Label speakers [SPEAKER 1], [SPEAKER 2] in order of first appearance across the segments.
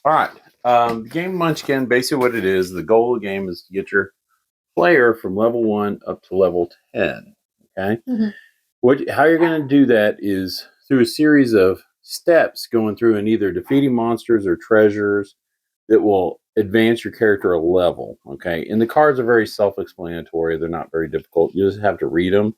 [SPEAKER 1] All right. The game Munchkin, basically what it is, the goal of the game is to get your player from level 1 up to level 10. Okay? Mm-hmm. How you're going to do that is through a series of steps going through and either defeating monsters or treasures that will advance your character a level. Okay? And the cards are very self-explanatory. They're not very difficult. You just have to read them.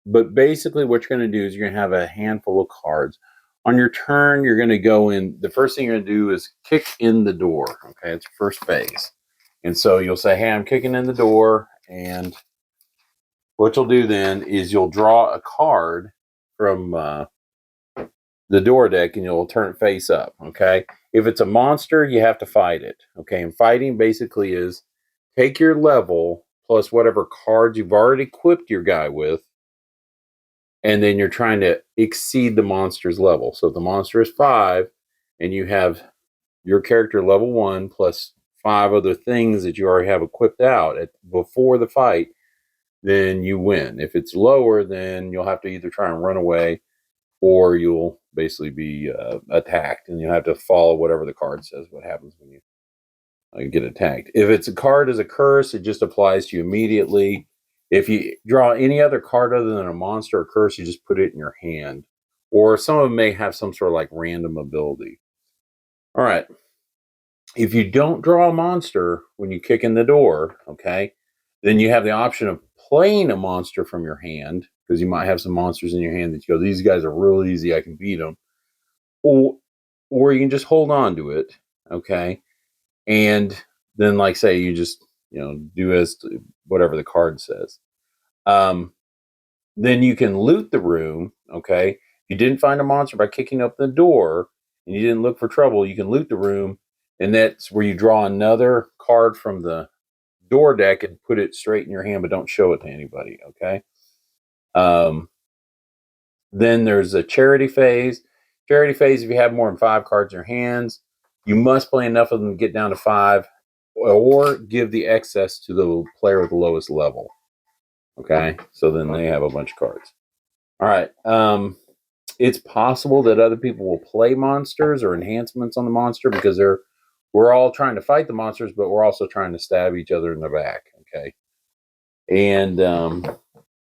[SPEAKER 1] But basically what you're going to do is you're going to have a handful of cards. On your turn, you're going to go in. The first thing you're going to do is kick in the door. Okay, it's first phase. And so you'll say, hey, I'm kicking in the door. And what you'll do then is you'll draw a card from the door deck and you'll turn it face up. Okay, if it's a monster, you have to fight it. Okay, and fighting basically is take your level plus whatever cards you've already equipped your guy with. And then you're trying to exceed the monster's level. So if the monster is 5 and you have your character level 1 plus 5 other things that you already have equipped out before the fight, then you win. If it's lower, then you'll have to either try and run away or you'll basically be attacked. And you'll have to follow whatever the card says what happens when you get attacked. If it's a card as a curse, it just applies to you immediately. If you draw any other card other than a monster or curse, you just put it in your hand. Or some of them may have some sort of like random ability. All right. If you don't draw a monster when you kick in the door, okay, then you have the option of playing a monster from your hand, because you might have some monsters in your hand that you go, these guys are real easy, I can beat them. Or you can just hold on to it, okay, and then like say you just do as whatever the card says. Then you can loot the room. Okay, if you didn't find a monster by kicking up the door and you didn't look for trouble, you can loot the room, and that's where you draw another card from the door deck and put it straight in your hand, but don't show it to anybody. Okay. Then there's a charity phase. Charity phase, if you have more than 5 cards in your hands, you must play enough of them to get down to 5, or give the excess to the player with the lowest level. Okay, so then they have a bunch of cards. All right. It's possible that other people will play monsters or enhancements on the monster because we're all trying to fight the monsters, but we're also trying to stab each other in the back. Okay. And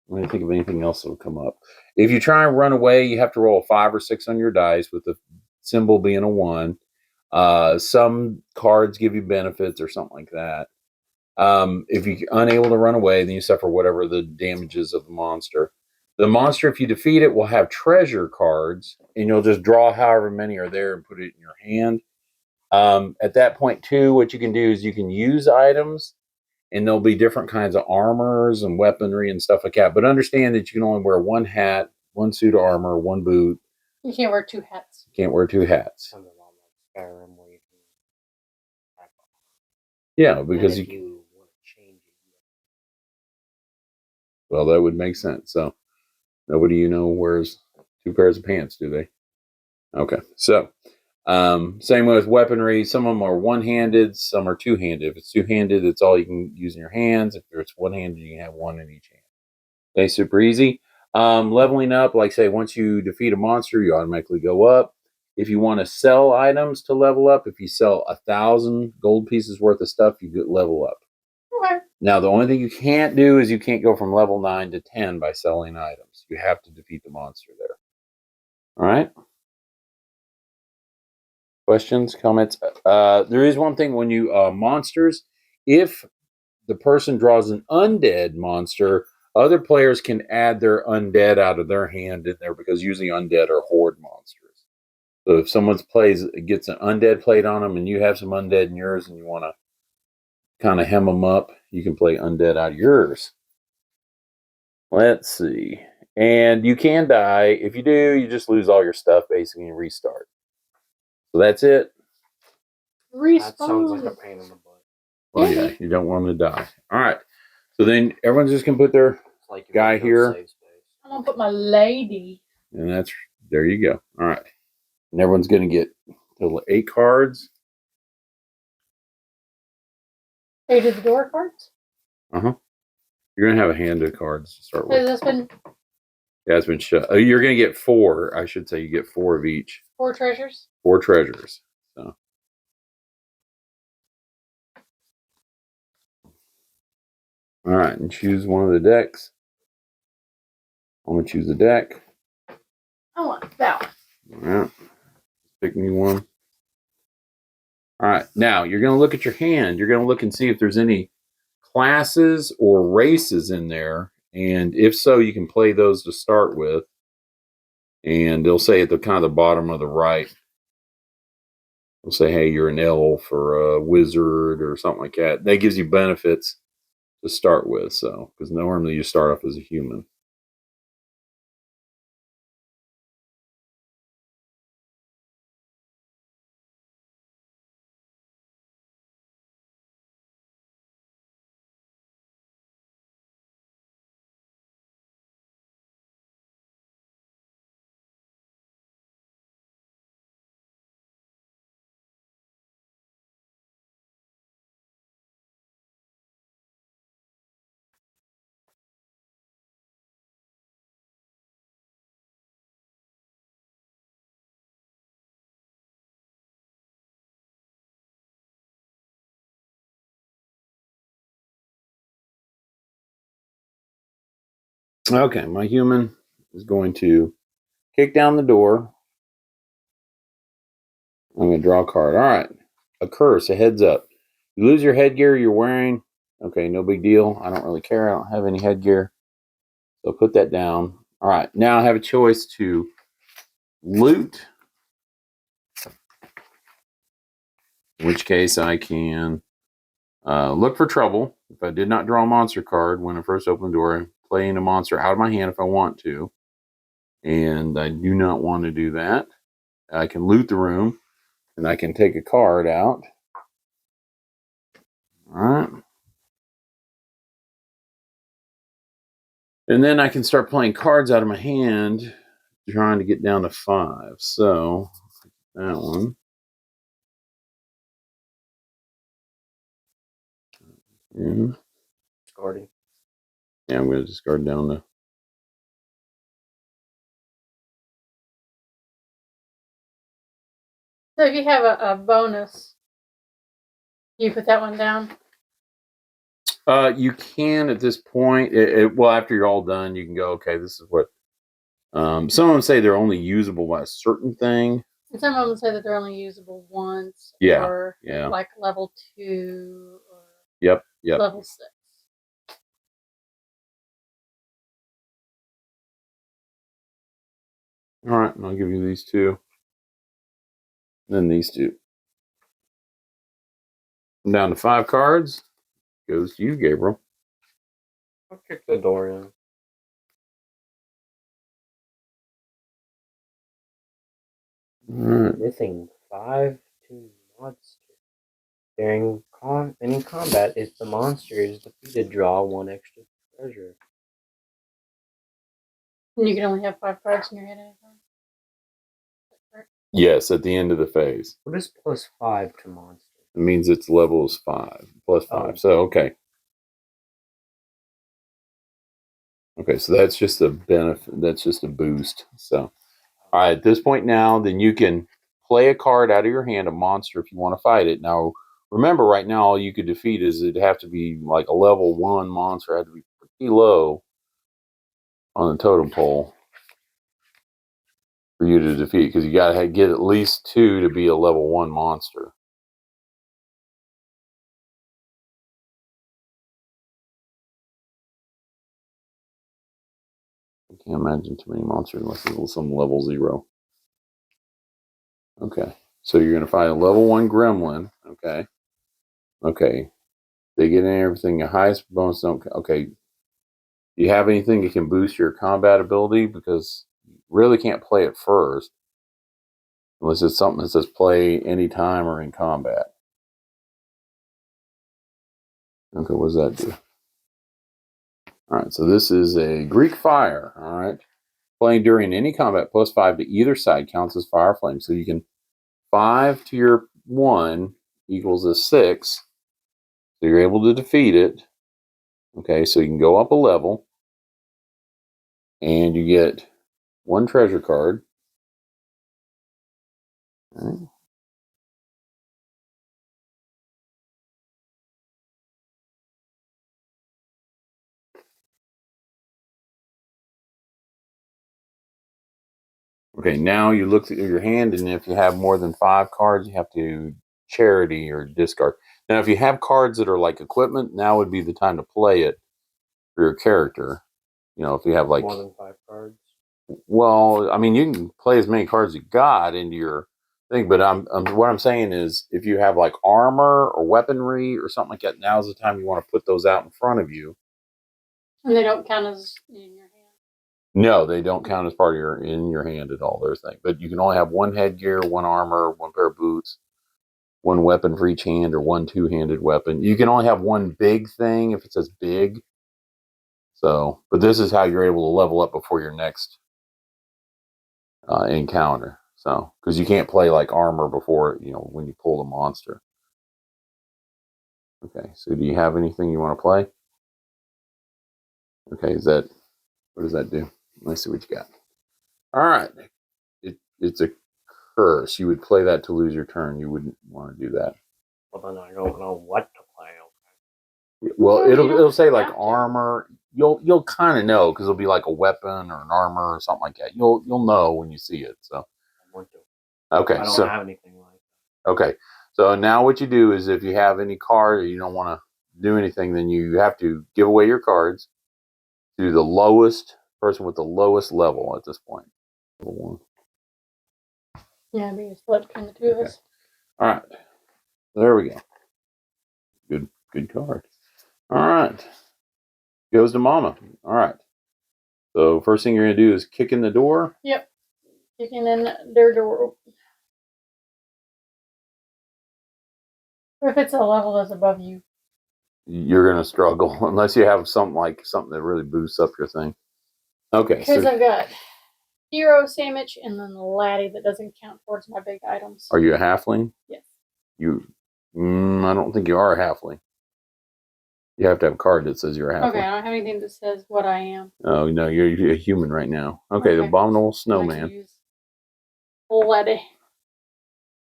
[SPEAKER 1] let me think of anything else that will come up. If you try and run away, you have to roll a 5 or 6 on your dice, with the symbol being a 1. Some cards give you benefits or something like that. If you're unable to run away, then you suffer whatever the damages of the monster. The monster, if you defeat it, will have treasure cards, and you'll just draw however many are there and put it in your hand. At that point, too, what you can do is you can use items, and there'll be different kinds of armors and weaponry and stuff like that. But understand that you can only wear 1 hat, 1 suit of armor, 1 boot.
[SPEAKER 2] You can't wear 2 hats.
[SPEAKER 1] You can't wear 2 hats. Yeah, because you want to change it. Well, that would make sense. So nobody wears 2 pairs of pants, do they? Okay. So same with weaponry. Some of them are one-handed, some are two-handed. If it's two-handed, it's all you can use in your hands. If it's one-handed, you can have 1 in each hand. Okay, super easy. Leveling up, like say, once you defeat a monster, you automatically go up. If you want to sell items to level up, if you sell 1,000 gold pieces worth of stuff, you get level up.
[SPEAKER 2] Okay.
[SPEAKER 1] Now, the only thing you can't do is you can't go from level 9 to 10 by selling items. You have to defeat the monster there. All right. Questions, comments? There is one thing when you monsters, if the person draws an undead monster, other players can add their undead out of their hand in there, because usually undead are horde monsters. So if someone gets an undead plate on them and you have some undead in yours and you want to kind of hem them up, you can play undead out of yours. Let's see. And you can die. If you do, you just lose all your stuff basically and restart. So that's it.
[SPEAKER 2] That
[SPEAKER 3] sounds like a pain in the butt.
[SPEAKER 1] Well, yeah, you don't want them to die. All right. So then everyone's just going to put their guy here.
[SPEAKER 2] I'm going to put my lady.
[SPEAKER 1] And there you go. All right. And everyone's going to get total 8 cards.
[SPEAKER 2] 8 of the door cards?
[SPEAKER 1] Uh-huh. You're going to have a hand of cards to start with.
[SPEAKER 2] Has this been?
[SPEAKER 1] Yeah, it's been shut. You're going to get 4. I should say you get 4 of each.
[SPEAKER 2] 4 treasures?
[SPEAKER 1] 4 treasures. All right, and choose one of the decks. I'm going to choose a deck.
[SPEAKER 2] I want that one.
[SPEAKER 1] All right. Pick me one. All right. Now, you're going to look at your hand. You're going to look and see if there's any classes or races in there. And if so, you can play those to start with. And they'll say at the kind of the bottom of the right, they'll say, hey, you're an elf or a wizard or something like that. That gives you benefits to start with. So, because normally you start off as a human. Okay, my human is going to kick down the door. I'm going to draw a card. All right. A curse, a heads up. You lose your headgear you're wearing. Okay, no big deal. I don't really care. I don't have any headgear. So put that down. All right. Now I have a choice to loot, in which case I can look for trouble. If I did not draw a monster card when I first opened the door, playing a monster out of my hand if I want to. And I do not want to do that. I can loot the room, and I can take a card out. All right. And then I can start playing cards out of my hand, trying to get down to 5. So, that one. Yeah,
[SPEAKER 3] Discarding.
[SPEAKER 1] yeah, I'm going to discard down to.
[SPEAKER 2] So if you have a bonus, you put that one down.
[SPEAKER 1] You can at this point. Well, after you're all done, you can go. Okay, this is what. Some of them say they're only usable by a certain thing.
[SPEAKER 2] And some of them say that they're only usable once.
[SPEAKER 1] Yeah,
[SPEAKER 2] Or
[SPEAKER 1] yeah.
[SPEAKER 2] like level 2 or
[SPEAKER 1] Yep.
[SPEAKER 2] level 6.
[SPEAKER 1] All right, and I'll give you these 2. Then these 2. I'm down to 5 cards. Goes to you, Gabriel.
[SPEAKER 3] I'll kick the door in.
[SPEAKER 1] All right.
[SPEAKER 3] Missing 5 to monster. During any combat, if the monster is defeated, draw 1 extra treasure.
[SPEAKER 2] And you can only have 5 cards in your hand at a time.
[SPEAKER 1] Yes, at the end of the phase.
[SPEAKER 3] What is +5 to monster?
[SPEAKER 1] It means its level is 5 plus 5.
[SPEAKER 3] Oh.
[SPEAKER 1] So okay. Okay, so that's just a benefit. That's just a boost. So, all right, at this point now, then you can play a card out of your hand, a monster, if you want to fight it. Now, remember, right now, all you could defeat is it'd have to be like a level 1 monster. It had to be pretty low on the totem pole for you to defeat, because you got to get at least 2 to be a level 1 monster. I can't imagine too many monsters unless it's some level 0. Okay, so you're going to find a level 1 gremlin. Okay. Okay. They get in everything. The highest bonus don't. Okay. Do you have anything that can boost your combat ability? Because you really can't play it first unless it's something that says play anytime or in combat. Okay, what does that do? All right, so this is a Greek fire. All right. Playing during any combat +5 to either side counts as fire flame. So you can 5 to your 1 equals a 6. So you're able to defeat it. Okay, so you can go up a level and you get 1 treasure card. All right. Okay, now you look at your hand, and if you have more than 5 cards, you have to charity or discard. Now, if you have cards that are like equipment, now would be the time to play it for your character. You know, if you have like
[SPEAKER 3] More than 5 cards.
[SPEAKER 1] well, I mean, you can play as many cards as you got into your thing, but what I'm saying is, if you have like armor or weaponry or something like that, now's the time you want to put those out in front of you.
[SPEAKER 2] And they don't count as in your hand.
[SPEAKER 1] No, they don't count as part of your in your hand at all. Their thing, but you can only have one headgear, one armor, one pair of boots, one weapon for each hand, or one two-handed weapon. You can only have one big thing if it says big. So, but this is how you're able to level up before your next encounter. So, because you can't play like armor before, you know, when you pull the monster. Okay, so do you have anything you want to play? Okay, what does that do? Let's see what you got. All right, it's a curse. You would play that to lose your turn. You wouldn't want to do that.
[SPEAKER 3] Well, then I don't know what to play. Okay.
[SPEAKER 1] Well,
[SPEAKER 2] No, you don't
[SPEAKER 1] it'll say like
[SPEAKER 2] have to.
[SPEAKER 1] armor. You'll kind of know because it'll be like a weapon or an armor or something like that. You'll know when you see it. So
[SPEAKER 3] I want to.
[SPEAKER 1] okay,
[SPEAKER 3] I don't
[SPEAKER 1] so
[SPEAKER 3] have anything like
[SPEAKER 1] okay, so now what you do is if you have any card or you don't want to do anything, then you have to give away your cards to the lowest person with the lowest level at this point. Level 1.
[SPEAKER 2] Yeah, be a split between the two of us.
[SPEAKER 1] All right, there we go. Good card. All right, goes to Mama. All right. So first thing you're gonna do is kick in the door.
[SPEAKER 2] Yep. Kicking in their door. Or if it's a level that's above you.
[SPEAKER 1] You're gonna struggle unless you have something that really boosts up your thing. Okay,
[SPEAKER 2] Because
[SPEAKER 1] so
[SPEAKER 2] I've got hero sandwich and then the laddie that doesn't count towards my big items.
[SPEAKER 1] are you a halfling?
[SPEAKER 2] Yes.
[SPEAKER 1] I don't think you are a halfling. You have to have a card that says you're a halfling.
[SPEAKER 2] Okay, I don't have anything that says what I am.
[SPEAKER 1] Oh no, you're a human right now. Okay, the
[SPEAKER 2] Okay.
[SPEAKER 1] abominable
[SPEAKER 2] I can
[SPEAKER 1] snowman.
[SPEAKER 2] use laddie.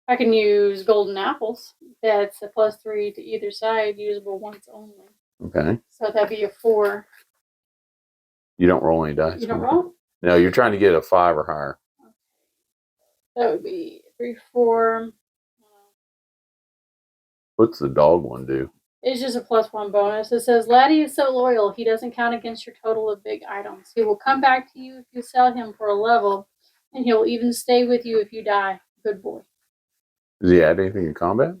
[SPEAKER 2] I can use golden apples. That's a +3 to either side, usable once only.
[SPEAKER 1] Okay,
[SPEAKER 2] So that'd be a 4.
[SPEAKER 1] you don't roll any dice.
[SPEAKER 2] You don't roll?
[SPEAKER 1] No, you're trying to get a 5 or higher.
[SPEAKER 2] That would be 3, 4.
[SPEAKER 1] What's the dog one do?
[SPEAKER 2] It's just a +1 bonus. It says, Laddie is so loyal, he doesn't count against your total of big items. He will come back to you if you sell him for a level, and he'll even stay with you if you die. Good boy.
[SPEAKER 1] Does he add anything in combat?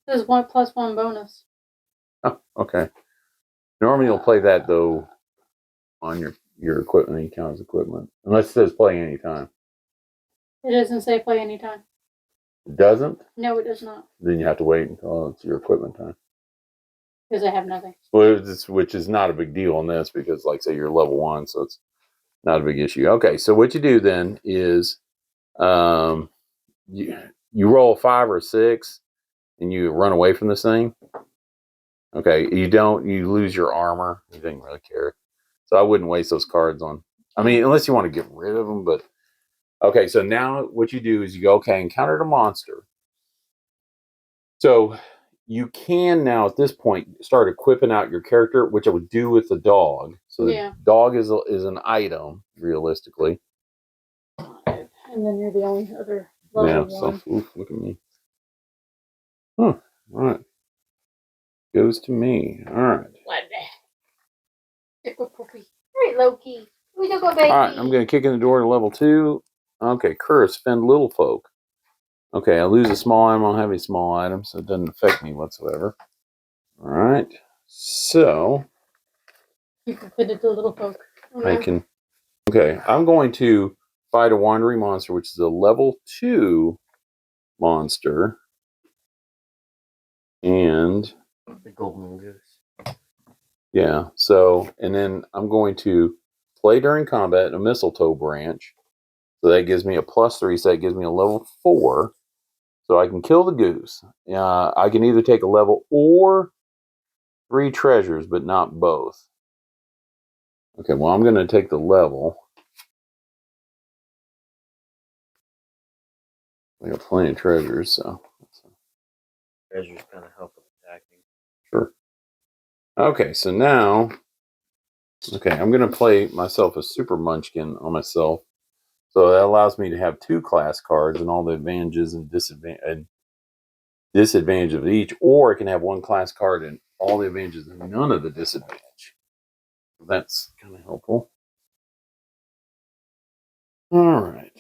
[SPEAKER 2] It says 1 +1 bonus.
[SPEAKER 1] Oh, okay. Normally you'll play that though on your equipment. You count as equipment unless it says play anytime.
[SPEAKER 2] It doesn't say play anytime.
[SPEAKER 1] It doesn't.
[SPEAKER 2] No, it does not.
[SPEAKER 1] Then you have to wait until it's your equipment time.
[SPEAKER 2] Because I have nothing.
[SPEAKER 1] Well, which is not a big deal on this because, like, say you're level 1, so it's not a big issue. Okay, so what you do then is, you roll a 5 or a 6, and you run away from this thing. Okay, you lose your armor. You didn't really care, so I wouldn't waste those cards on. I mean, unless you want to get rid of them, but okay. So now what you do is you go, okay, encountered a monster. So you can now at this point start equipping out your character, which I would do with the dog. So the dog is an item, realistically.
[SPEAKER 2] And then you're the only other level one.
[SPEAKER 1] So look at me. Huh. All right. Goes to me. All right.
[SPEAKER 2] Hey, Loki. We go, baby.
[SPEAKER 1] All right. I'm going to kick in the door to level 2. Okay. Curse. Fend little folk. Okay. I lose a small item. I don't have any small items, so it doesn't affect me whatsoever. All right. So
[SPEAKER 2] You can fit it to little folk.
[SPEAKER 1] I can. Okay. I'm going to fight a wandering monster, which is a level 2 monster. And
[SPEAKER 3] the golden goose.
[SPEAKER 1] yeah, so, and then I'm going to play during combat a mistletoe branch. So that gives me a +3, so that gives me a level 4. So I can kill the goose. I can either take a level or 3 treasures, but not both. Okay, well, I'm going to take the level. I got plenty of treasures, so.
[SPEAKER 3] Treasures kind of help with attacking.
[SPEAKER 1] Sure. Okay, so now, okay, I'm going to play myself a super munchkin on myself. So that allows me to have 2 class cards and all the advantages and disadvantage of each, or I can have 1 class card and all the advantages and none of the disadvantage. That's kind of helpful. All right.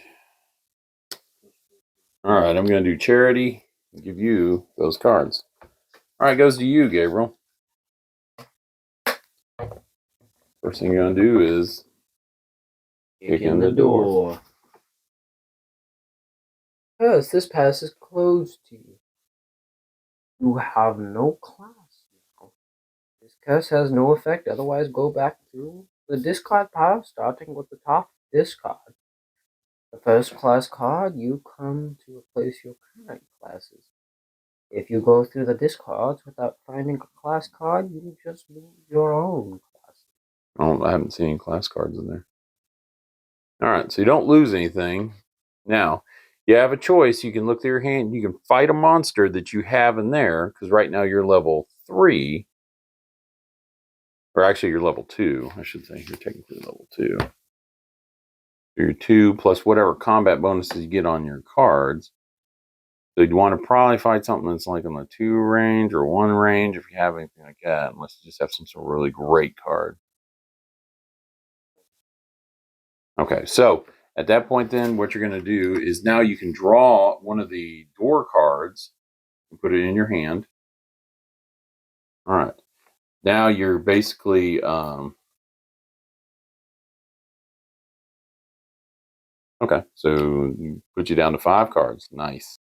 [SPEAKER 1] All right, I'm going to do charity and give you those cards. All right, goes to you, Gabriel. First thing you're going to do is kick in the door.
[SPEAKER 3] Because this pass is closed to you. You have no class now. This curse has no effect, otherwise go back through the discard pile, starting with the top discard. The first class card, you come to replace your current classes. If you go through the discards without finding a class card, you just move your own class.
[SPEAKER 1] Oh, I haven't seen any class cards in there. All right, so you don't lose anything. Now, you have a choice. You can look through your hand. You can fight a monster that you have in there, because right now you're level 3. Or actually, you're level 2, I should say. You're technically level 2. You're 2 plus whatever combat bonuses you get on your cards. So you'd want to probably fight something that's like on the 2 range or 1 range if you have anything like that, unless you just have some sort of really great card. Okay, so at that point then, what you're going to do is now you can draw one of the door cards and put it in your hand. All right. Now you're basically... okay, so you put you down to 5 cards. Nice.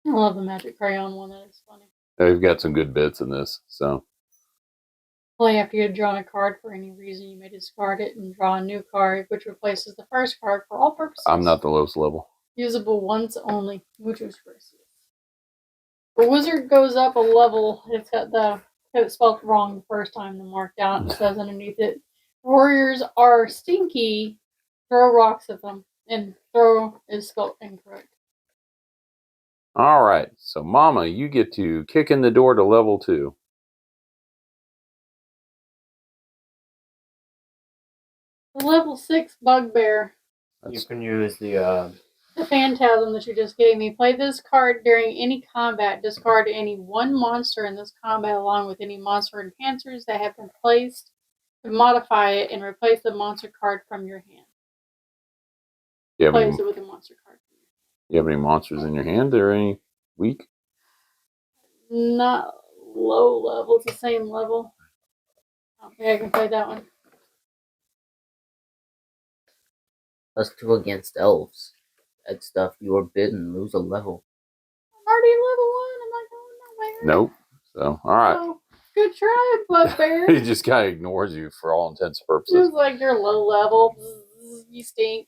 [SPEAKER 2] I love the magic crayon one. That is funny.
[SPEAKER 1] They've got some good bits in this, so...
[SPEAKER 2] Play after you had drawn a card for any reason, you may discard it and draw a new card, which replaces the first card for all purposes.
[SPEAKER 1] I'm not the lowest level.
[SPEAKER 2] Usable once only. Muchos gracias. The wizard goes up a level. It's got it's spelled wrong the first time, then marked out, and it says underneath it, warriors are stinky, throw rocks at them. And throw is spelled incorrect.
[SPEAKER 1] All right, so Mama, you get to kick in the door to level 2.
[SPEAKER 2] The level 6 bugbear.
[SPEAKER 3] You can use the
[SPEAKER 2] Phantasm that you just gave me. Play this card during any combat. Discard any 1 monster in this combat along with any monster enhancers that have been placed to modify it and replace the monster card from your hand. Replace it with a monster card.
[SPEAKER 1] You have any monsters in your hand that are any weak?
[SPEAKER 2] Not low level. It's the same level. I don't think I can play that one.
[SPEAKER 3] +2 against elves. That stuff, you are bidden, lose a level.
[SPEAKER 2] I'm already level 1. I'm not going nowhere.
[SPEAKER 1] Nope. So, all right.
[SPEAKER 2] So, good try, bugbear.
[SPEAKER 1] He just kind of ignores you for all intents and purposes.
[SPEAKER 2] Feels like you're low level. You stink.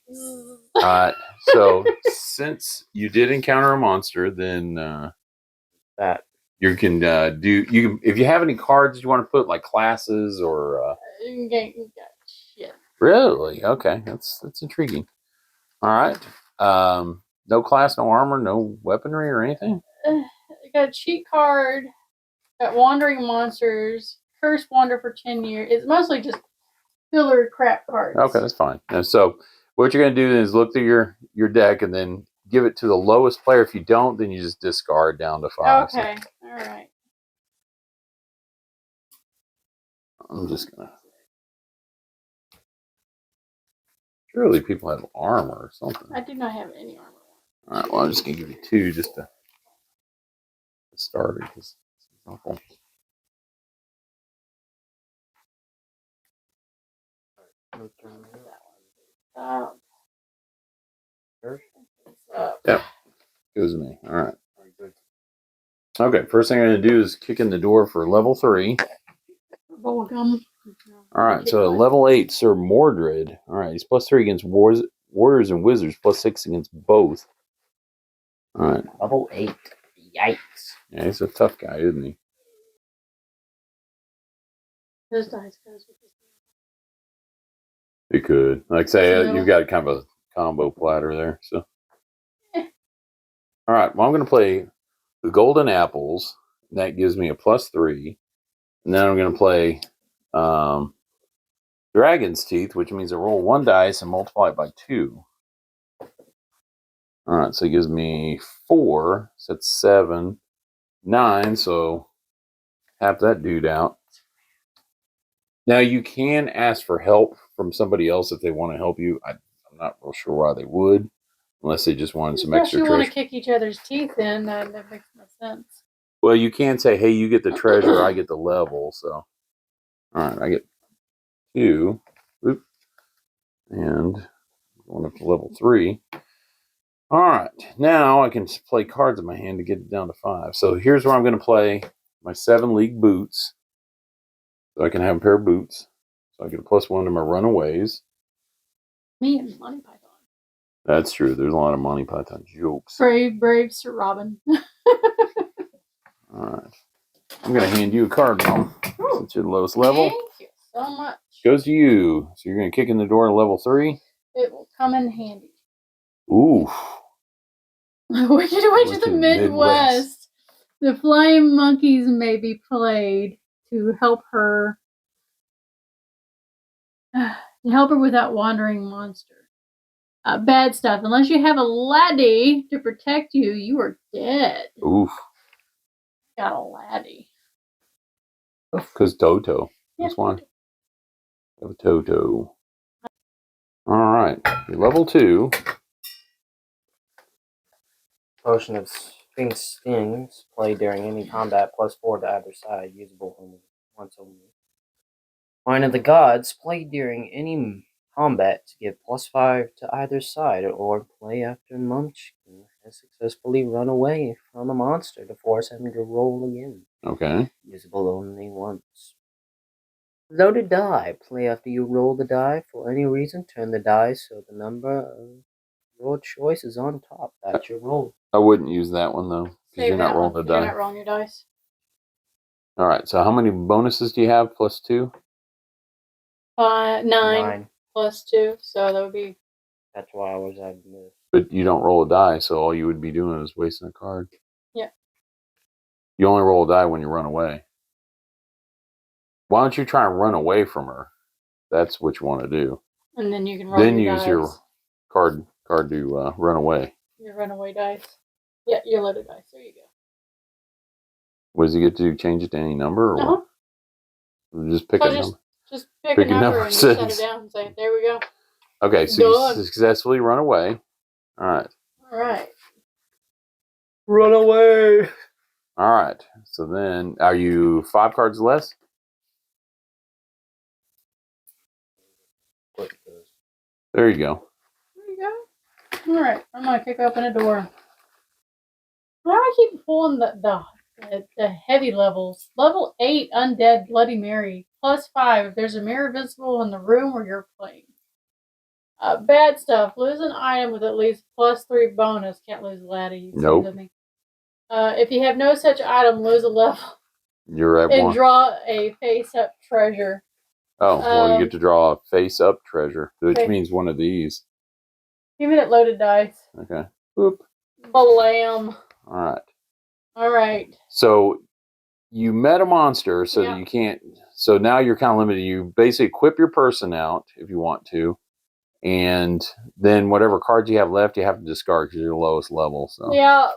[SPEAKER 1] All right. So, since you did encounter a monster, then
[SPEAKER 3] That
[SPEAKER 1] you can if you have any cards you want to put like classes or
[SPEAKER 2] shit.
[SPEAKER 1] Really? Okay, that's intriguing. All right. No class, no armor, no weaponry or anything.
[SPEAKER 2] I got a cheat card. Got wandering monsters. Curse wander for 10 years. It's mostly just filler crap cards.
[SPEAKER 1] Okay, that's fine. And so what you're going to do is look through your deck and then give it to the lowest player. If you don't, then you just discard down to 5.
[SPEAKER 2] Okay. All right.
[SPEAKER 1] I'm just going to... Surely people have armor or something.
[SPEAKER 2] I do not have any armor.
[SPEAKER 1] All right, well, I'm just going to give you 2 just to start it. It's awful. Yeah, goes me. All right. Okay, first thing I'm going to do is kick in the door for level 3.
[SPEAKER 2] Bubblegum.
[SPEAKER 1] All right, so level 8, Sir Mordred. All right, he's +3 against warriors and wizards, +6 against both. All right.
[SPEAKER 3] level 8. Yikes.
[SPEAKER 1] Yeah, he's a tough guy, isn't he?
[SPEAKER 2] This dice goes with this.
[SPEAKER 1] He could. Like say, you've got kind of a combo platter there. So, all right. Well, I'm going to play the Golden Apples. That gives me a +3, and then I'm going to play Dragon's Teeth, which means I roll 1 dice and multiply it by 2. All right, so it gives me 4. So that's 7, 9. So tap that dude out. Now you can ask for help from somebody else if they want to help you. I'm not real sure why they would, unless they just wanted some
[SPEAKER 2] Unless
[SPEAKER 1] extra
[SPEAKER 2] you want
[SPEAKER 1] treasure.
[SPEAKER 2] to kick each other's teeth in, that makes no sense.
[SPEAKER 1] Well, you can say, "Hey, you get the treasure, I get the level." So, all right, I get 2, Oop. And going up to level 3. All right, now I can play cards in my hand to get it down to 5. So here's where I'm going to play my 7 league boots. So I can have a pair of boots. So I get a +1 to my runaways.
[SPEAKER 2] Me and Monty Python.
[SPEAKER 1] That's true. There's a lot of Monty Python jokes.
[SPEAKER 2] Brave Sir Robin.
[SPEAKER 1] All right. I'm going to hand you a card, Mom. Since you're the lowest level.
[SPEAKER 2] Thank you so much.
[SPEAKER 1] Goes to you. So you're going to kick in the door at level 3.
[SPEAKER 2] It will come in handy.
[SPEAKER 1] Ooh.
[SPEAKER 2] We should went to the Midwest. The flying monkeys may be played to help her with that wandering monster. Bad stuff. Unless you have a laddie to protect you, you are dead.
[SPEAKER 1] Oof.
[SPEAKER 2] Got a laddie.
[SPEAKER 1] Because Toto. That's why. Have a Toto. All right. You're level 2.
[SPEAKER 3] Potion of Sphinx Stings. Play during any combat. +4 to either side. Usable once only. Wine of the Gods. Play during any combat to give +5 to either side, or play after Munchkin has successfully run away from a monster to force him to roll again.
[SPEAKER 1] Okay.
[SPEAKER 3] Usable only once. Loaded die. Play after you roll the die. For any reason, turn the die so the number of your choice is on top. That's your roll.
[SPEAKER 1] I wouldn't use that one, though. Because you're not rolling the die.
[SPEAKER 2] You're not rolling your dice.
[SPEAKER 1] All right. So how many bonuses do you have? +2?
[SPEAKER 2] 9 plus 2. So that would be...
[SPEAKER 3] That's why I was at this.
[SPEAKER 1] But you don't roll a die, so all you would be doing is wasting a card.
[SPEAKER 2] Yeah.
[SPEAKER 1] You only roll a die when you run away. Why don't you try and run away from her? That's what you want to do.
[SPEAKER 2] And then you can roll
[SPEAKER 1] then
[SPEAKER 2] your
[SPEAKER 1] use
[SPEAKER 2] dice.
[SPEAKER 1] your card to run away.
[SPEAKER 2] Your runaway dice. Yeah, your loaded dice. There you go.
[SPEAKER 1] What does he get to do? Change it to any number? Or what? Just pick a number?
[SPEAKER 2] Just pick
[SPEAKER 1] Pick
[SPEAKER 2] a number and
[SPEAKER 1] 6.
[SPEAKER 2] set it down and say, there we go.
[SPEAKER 1] Okay, so you successfully run away. All right.
[SPEAKER 2] All right.
[SPEAKER 3] Run away!
[SPEAKER 1] All right. So then, are you 5 cards less? There you go.
[SPEAKER 2] There you go. All right. I'm going to kick open a door. Why do I keep pulling the heavy levels? Level 8, Undead Bloody Mary. +5 if there's a mirror visible in the room where you're playing. Bad stuff. Lose an item with at least +3 bonus. Can't lose laddie.
[SPEAKER 1] Nope.
[SPEAKER 2] If you have no such item, lose a level.
[SPEAKER 1] You're at
[SPEAKER 2] and
[SPEAKER 1] 1.
[SPEAKER 2] Draw a face-up treasure.
[SPEAKER 1] Oh, well, you get to draw a face-up treasure, which
[SPEAKER 2] okay.
[SPEAKER 1] means one of these.
[SPEAKER 2] Give me that loaded dice.
[SPEAKER 1] Okay. Boop.
[SPEAKER 2] Blam.
[SPEAKER 1] All right.
[SPEAKER 2] All right.
[SPEAKER 1] So you met a monster, so
[SPEAKER 2] Yeah.
[SPEAKER 1] you can't. So now you're kind of limited. You basically equip your person out if you want to, and then whatever cards you have left, you have to discard because you're the lowest level. So
[SPEAKER 2] yeah.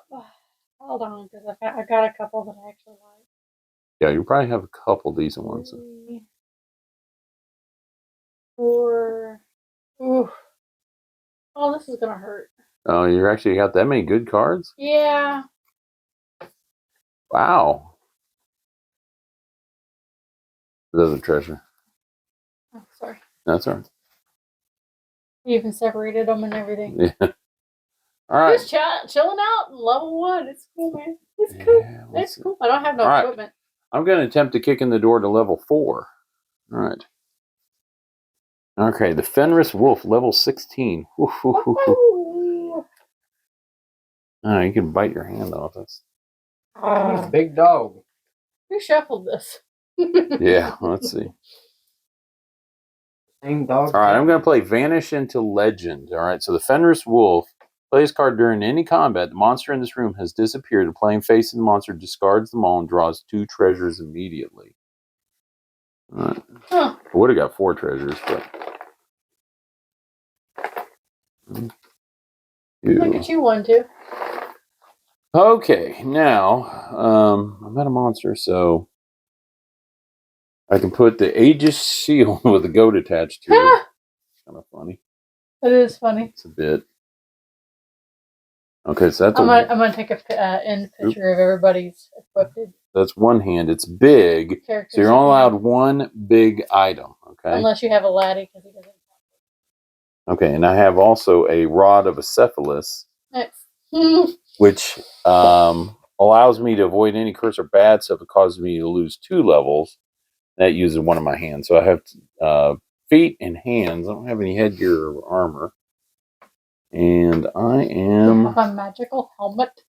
[SPEAKER 2] Hold on, because I got a couple that I actually like.
[SPEAKER 1] yeah, you probably have a couple decent ones.
[SPEAKER 2] 3, 4. Ooh. Oh, this is gonna hurt.
[SPEAKER 1] Oh, you actually got that many good cards?
[SPEAKER 2] Yeah.
[SPEAKER 1] Wow. There's a treasure.
[SPEAKER 2] Oh, sorry.
[SPEAKER 1] That's all right.
[SPEAKER 2] You even separated them and everything.
[SPEAKER 1] Yeah. All right.
[SPEAKER 2] Just chilling out. Level 1. It's cool, man. It's cool.
[SPEAKER 1] Yeah,
[SPEAKER 2] It's cool. I don't have no equipment.
[SPEAKER 1] I'm going to attempt to kick in the door to level 4. All right. Okay, the Fenris Wolf, level 16. Oh, you can bite your hand off. That's
[SPEAKER 3] Big dog.
[SPEAKER 2] Who shuffled this?
[SPEAKER 1] yeah. Let's see.
[SPEAKER 3] Same dog.
[SPEAKER 1] All right, I'm going to play Vanish into Legend. All right, so the Fenris Wolf plays card during any combat. The monster in this room has disappeared. The playing face of the monster discards them all and draws 2 treasures immediately. All right.
[SPEAKER 2] Huh.
[SPEAKER 1] I would have got 4 treasures, but
[SPEAKER 2] Look at you, one, too.
[SPEAKER 1] Okay, now I'm at a monster, so I can put the Aegis shield with a goat attached to it. Kind of funny.
[SPEAKER 2] That is funny.
[SPEAKER 1] It's a bit. Okay, so that's
[SPEAKER 2] I'm gonna take a end picture of everybody's equipped
[SPEAKER 1] that's one hand. It's big,
[SPEAKER 2] characters.
[SPEAKER 1] so you're only allowed one big item. Okay.
[SPEAKER 2] Unless you have a laddie, because he doesn't.
[SPEAKER 1] Okay, and I have also a rod of Acephalus, which allows me to avoid any curse or bad stuff. It causes me to lose 2 levels. That uses one of my hands. So I have feet and hands. I don't have any headgear or armor. And I am...
[SPEAKER 2] have a magical helmet.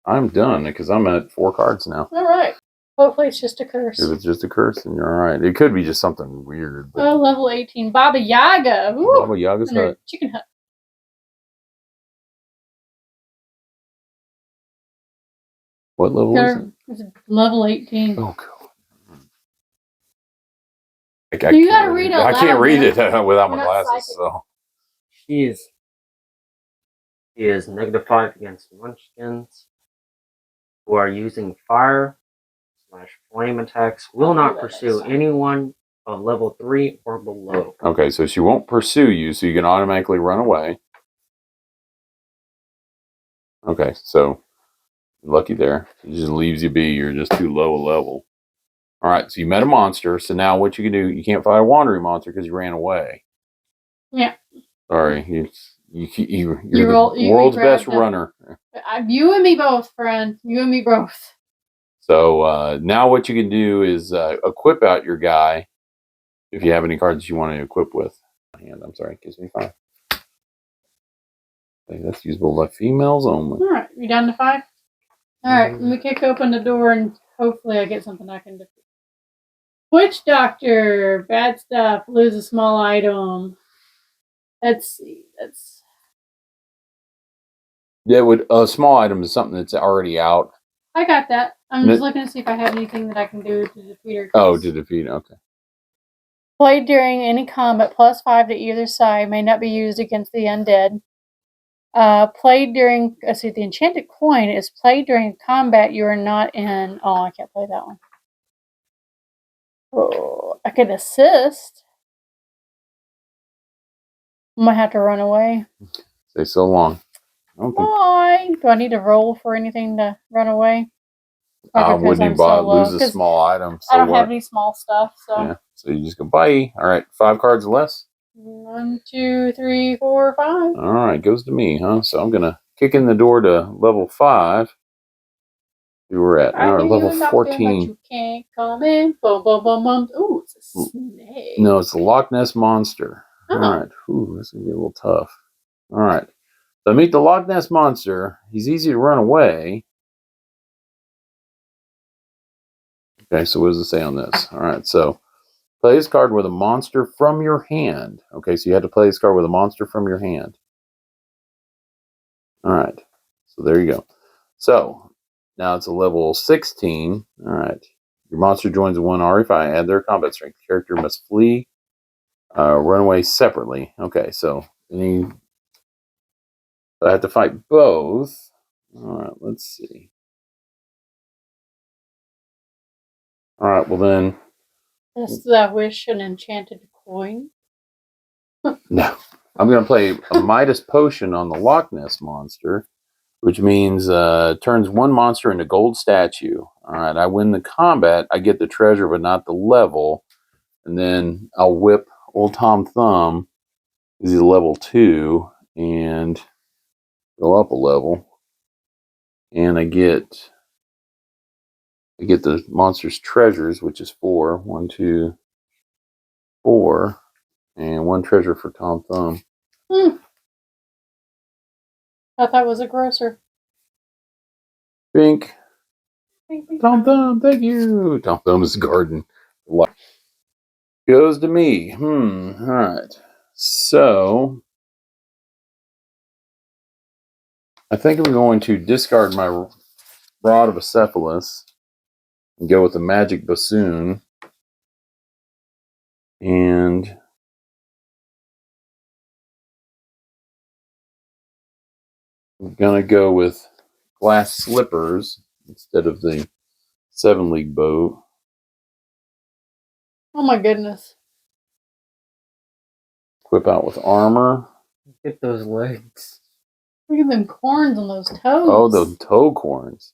[SPEAKER 1] I'm done because I'm at 4 cards now.
[SPEAKER 2] All right. Hopefully it's just a curse.
[SPEAKER 1] If it's just a curse, then you're all right. It could be just something weird. But...
[SPEAKER 2] Oh, level 18. Baba Yaga. Woo!
[SPEAKER 1] Baba Yaga's hut.
[SPEAKER 2] Chicken hut.
[SPEAKER 1] What level is it?
[SPEAKER 2] It's level 18.
[SPEAKER 1] Oh, God.
[SPEAKER 2] You gotta read out
[SPEAKER 1] I
[SPEAKER 2] loud,
[SPEAKER 1] can't read
[SPEAKER 2] man.
[SPEAKER 1] it without my
[SPEAKER 2] You're not
[SPEAKER 1] glasses.
[SPEAKER 2] psychic.
[SPEAKER 1] So
[SPEAKER 3] He is -5 against Munchkins who are using fire/flame attacks. Will not pursue anyone of level 3 or below.
[SPEAKER 1] okay, so she won't pursue you, so you can automatically run away. Okay, so lucky there. It just leaves you be. You're just too low a level. All right, so you met a monster. So now what you can do, you can't fight a wandering monster because you ran away.
[SPEAKER 2] Yeah.
[SPEAKER 1] Sorry, you're the world's best runner.
[SPEAKER 2] You and me both, friend. You and me both.
[SPEAKER 1] So now what you can do is equip out your guy if you have any cards you want to equip with. And I'm sorry, it gives me 5. Okay, that's usable by females only.
[SPEAKER 2] All right, you down to 5? All right, let me kick open the door and hopefully I get something I can defeat. Witch Doctor, bad stuff. Lose a small item. Let's see.
[SPEAKER 1] Yeah, a small item is something that's already out.
[SPEAKER 2] I got that. I'm just looking to see if I have anything that I can do to defeat her.
[SPEAKER 1] Oh, to defeat. Okay.
[SPEAKER 2] Played during any combat, +5 to either side, may not be used against the undead. Played during. Let's see, the enchanted coin is played during combat. You are not in. Oh, I can't play that one. Oh, I can assist. I might have to run away.
[SPEAKER 1] Stay so long.
[SPEAKER 2] Why? Do I need to roll for anything to run away?
[SPEAKER 1] Wouldn't even lose a small item. So
[SPEAKER 2] I don't have any small stuff, so.
[SPEAKER 1] Yeah, so you just go bye. All right, 5 cards less.
[SPEAKER 2] 1, 2, 3, 4, 5.
[SPEAKER 1] All right, goes to me, huh? So I'm gonna kick in the door to level 5. We were at level 14.
[SPEAKER 2] You can't come in. Bum, bum, bum, bum. Ooh, it's a snake.
[SPEAKER 1] No, it's the Loch Ness Monster.
[SPEAKER 2] Oh.
[SPEAKER 1] All right. Ooh, this is gonna be a little tough. All right. So I meet the Loch Ness Monster. He's easy to run away. Okay, so what does it say on this? All right, so play this card with a monster from your hand. Okay, so you had to play this card with a monster from your hand. All right, so there you go. So now it's a level 16. All right, your monster joins a 1 if I add their combat strength. The character must flee, run away separately. Okay, so I have to fight both. All right, let's see. All right, well then.
[SPEAKER 2] Is that wish an enchanted coin?
[SPEAKER 1] No. I'm going to play a Midas Potion on the Loch Ness Monster, which means turns 1 monster into gold statue. All right, I win the combat. I get the treasure, but not the level. And then I'll whip Old Tom Thumb. He's a level 2 and go up a level. And I get the monster's treasures, which is 4. 1, 2, 4. And 1 treasure for Tom Thumb.
[SPEAKER 2] I thought that was a grocer.
[SPEAKER 1] Pink. Tom Thumb, thank you. Tom Thumb's garden. Goes to me. All right. So I think I'm going to discard my Rod of Acephalus and go with the Magic Bassoon. And I'm gonna go with glass slippers instead of the 7-league boat.
[SPEAKER 2] Oh my goodness.
[SPEAKER 1] Equip out with armor.
[SPEAKER 3] Get those legs.
[SPEAKER 2] Look at them corns on those toes.
[SPEAKER 1] Oh, those toe corns.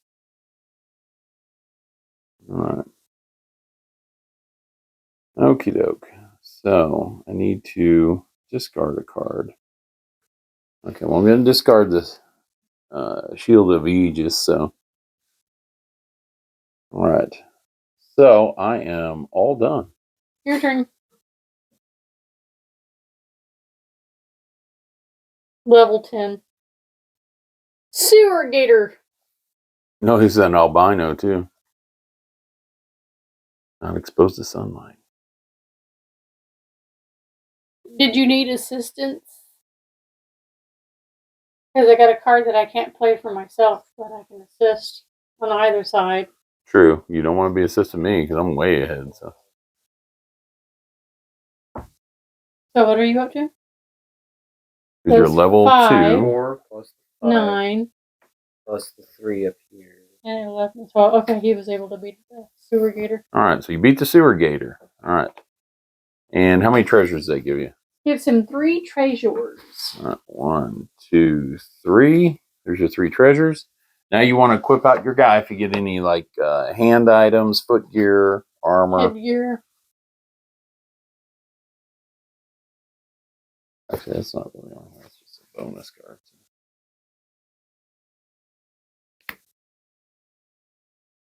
[SPEAKER 1] All right. Okie doke. So I need to discard a card. Okay, well I'm going to discard this Shield of Aegis. So, all right. So I am all done.
[SPEAKER 2] Your turn. Level 10. Sewer Gator.
[SPEAKER 1] No, he's an albino too. Not exposed to sunlight.
[SPEAKER 2] Did you need assistance? Because I got a card that I can't play for myself, but I can assist on either side.
[SPEAKER 1] True. You don't want to be assisting me because I'm way ahead. So
[SPEAKER 2] So what are you up to?
[SPEAKER 1] you're
[SPEAKER 2] That's
[SPEAKER 1] level
[SPEAKER 2] 5.
[SPEAKER 1] 2.
[SPEAKER 3] 4 plus the 5
[SPEAKER 2] 9.
[SPEAKER 3] plus the 3 up here.
[SPEAKER 2] And 11 and 12. Okay, he was able to beat the Sewer Gator.
[SPEAKER 1] All right. So you beat the Sewer Gator. All right. And how many treasures did they give you?
[SPEAKER 2] Gives him 3 treasures.
[SPEAKER 1] All right. 1, 2, 3. There's your 3 treasures. Now you want to equip out your guy if you get any like hand items, foot gear, armor.
[SPEAKER 2] Headgear.
[SPEAKER 1] Actually, that's not really armor. That's just a bonus card.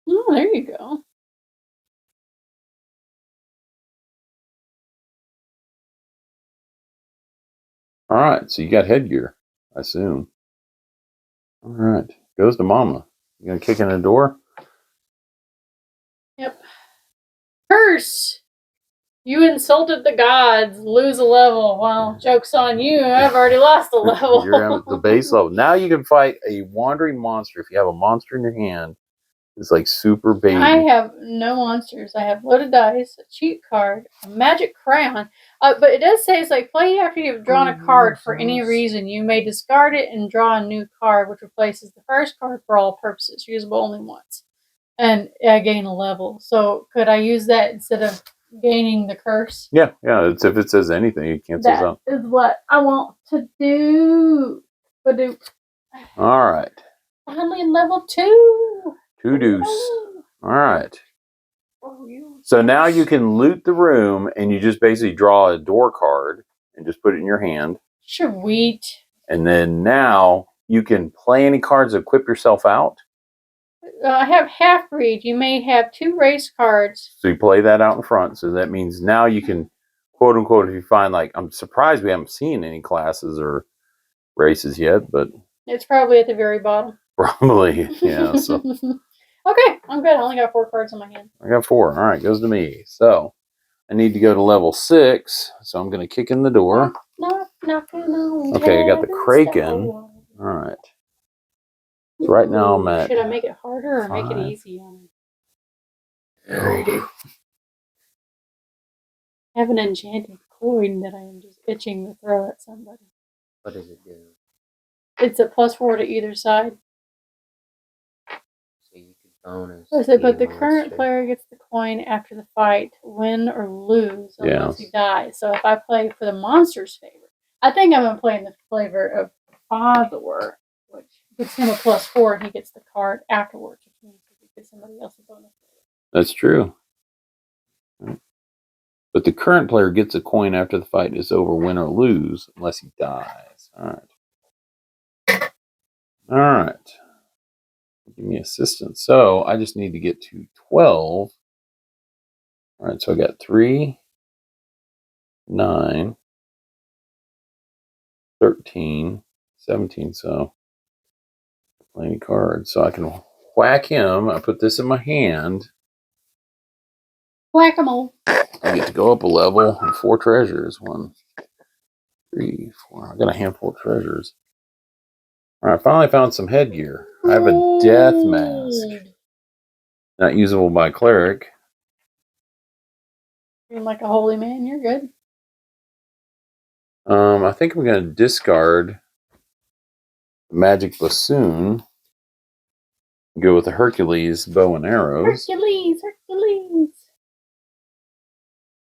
[SPEAKER 2] Oh, there you go.
[SPEAKER 1] All right. So you got headgear, I assume. All right. Goes to Mama. You gonna kick in the door?
[SPEAKER 2] Yep. Curse! You insulted the gods. Lose a level. Well, joke's on you. I've already lost a level.
[SPEAKER 1] You're at the base level. Now you can fight a wandering monster if you have a monster in your hand. It's like super baby.
[SPEAKER 2] I have no monsters. I have loaded dice, a cheat card, a magic crayon. But it does say it's like play after you've drawn a card for any reason. You may discard it and draw a new card, which replaces the first card for all purposes, usable only once. And I gain a level. So could I use that instead of gaining the curse?
[SPEAKER 1] Yeah. It's if it says anything, it cancels
[SPEAKER 2] That
[SPEAKER 1] out.
[SPEAKER 2] is what I want to do. But
[SPEAKER 1] All right.
[SPEAKER 2] finally level 2.
[SPEAKER 1] 2 deuce.
[SPEAKER 2] Oh.
[SPEAKER 1] All right.
[SPEAKER 2] Oh, you.
[SPEAKER 1] So now you can loot the room and you just basically draw a door card and just put it in your hand.
[SPEAKER 2] Sweet.
[SPEAKER 1] And then now you can play any cards, equip yourself out.
[SPEAKER 2] I have half-breed. You may have 2 race cards.
[SPEAKER 1] So you play that out in front. So that means now you can, quote unquote, if you find like, I'm surprised we haven't seen any classes or races yet, but
[SPEAKER 2] It's probably at the very bottom.
[SPEAKER 1] probably, yeah. So
[SPEAKER 2] Okay, I'm good. I only got 4 cards in my hand.
[SPEAKER 1] I got 4. All right, goes to me. So I need to go to level 6. So I'm going to kick in the door.
[SPEAKER 2] Knocking on
[SPEAKER 1] Okay, I got the
[SPEAKER 2] heaven's
[SPEAKER 1] Kraken.
[SPEAKER 2] door.
[SPEAKER 1] All right. So right now I'm at.
[SPEAKER 2] Should I make it harder or make it
[SPEAKER 1] 5.
[SPEAKER 2] easy on him?
[SPEAKER 3] Alrighty.
[SPEAKER 2] I have an enchanted coin that I am just itching to throw at somebody.
[SPEAKER 3] What does it do?
[SPEAKER 2] It's a +4 to either side.
[SPEAKER 3] So you can bonus.
[SPEAKER 2] I said, but the
[SPEAKER 3] monster.
[SPEAKER 2] current player gets the coin after the fight, win or lose, unless he
[SPEAKER 1] Yes.
[SPEAKER 2] dies. So if I play for the monster's favor, I think I'm going to play in the flavor of Father, which gives him a +4, and he gets the card afterwards, which means he gives somebody else a bonus.
[SPEAKER 1] That's true. But the current player gets a coin after the fight is over, win or lose, unless he dies. All right. All right. Give me assistance. So I just need to get to 12. All right. So I got 3, 9, 13, 17. So playing cards. So I can whack him. I put this in my hand.
[SPEAKER 2] Whack-a-mole.
[SPEAKER 1] I get to go up a level and 4 treasures. 1, 3, 4. I got a handful of treasures. All right, I finally found some headgear. I have a death mask. Not usable by cleric.
[SPEAKER 2] You're like a holy man. You're good.
[SPEAKER 1] I think I'm going to discard magic bassoon. Go with the Hercules bow and arrows.
[SPEAKER 2] Hercules.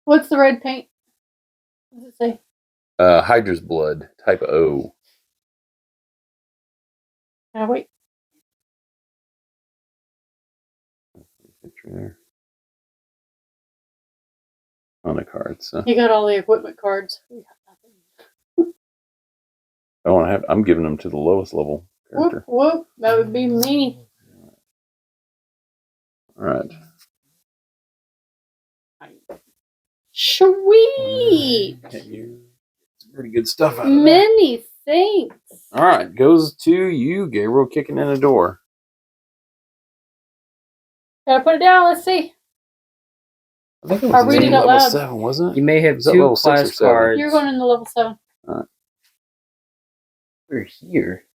[SPEAKER 2] What's the red paint? What does it say?
[SPEAKER 1] Hydra's blood, type O.
[SPEAKER 2] Wait.
[SPEAKER 1] Picture there. On the cards. So.
[SPEAKER 2] You got all the equipment cards. We got nothing.
[SPEAKER 1] I'm giving them to the lowest level character.
[SPEAKER 2] Whoop. That would be me.
[SPEAKER 1] All right.
[SPEAKER 2] Sweet.
[SPEAKER 1] Some pretty good stuff out of that.
[SPEAKER 2] Many thanks.
[SPEAKER 1] All right, goes to you, Gabriel, kicking in the door.
[SPEAKER 2] Gotta put it down. Let's see.
[SPEAKER 1] I think it
[SPEAKER 2] I'll
[SPEAKER 1] was
[SPEAKER 2] read it out
[SPEAKER 1] level
[SPEAKER 2] loud.
[SPEAKER 1] 7, wasn't
[SPEAKER 3] You
[SPEAKER 1] it?
[SPEAKER 3] may have
[SPEAKER 1] Was that
[SPEAKER 3] 2
[SPEAKER 1] level 6 or
[SPEAKER 3] class
[SPEAKER 1] 7?
[SPEAKER 3] cards.
[SPEAKER 2] You're going into level 7.
[SPEAKER 3] We're here.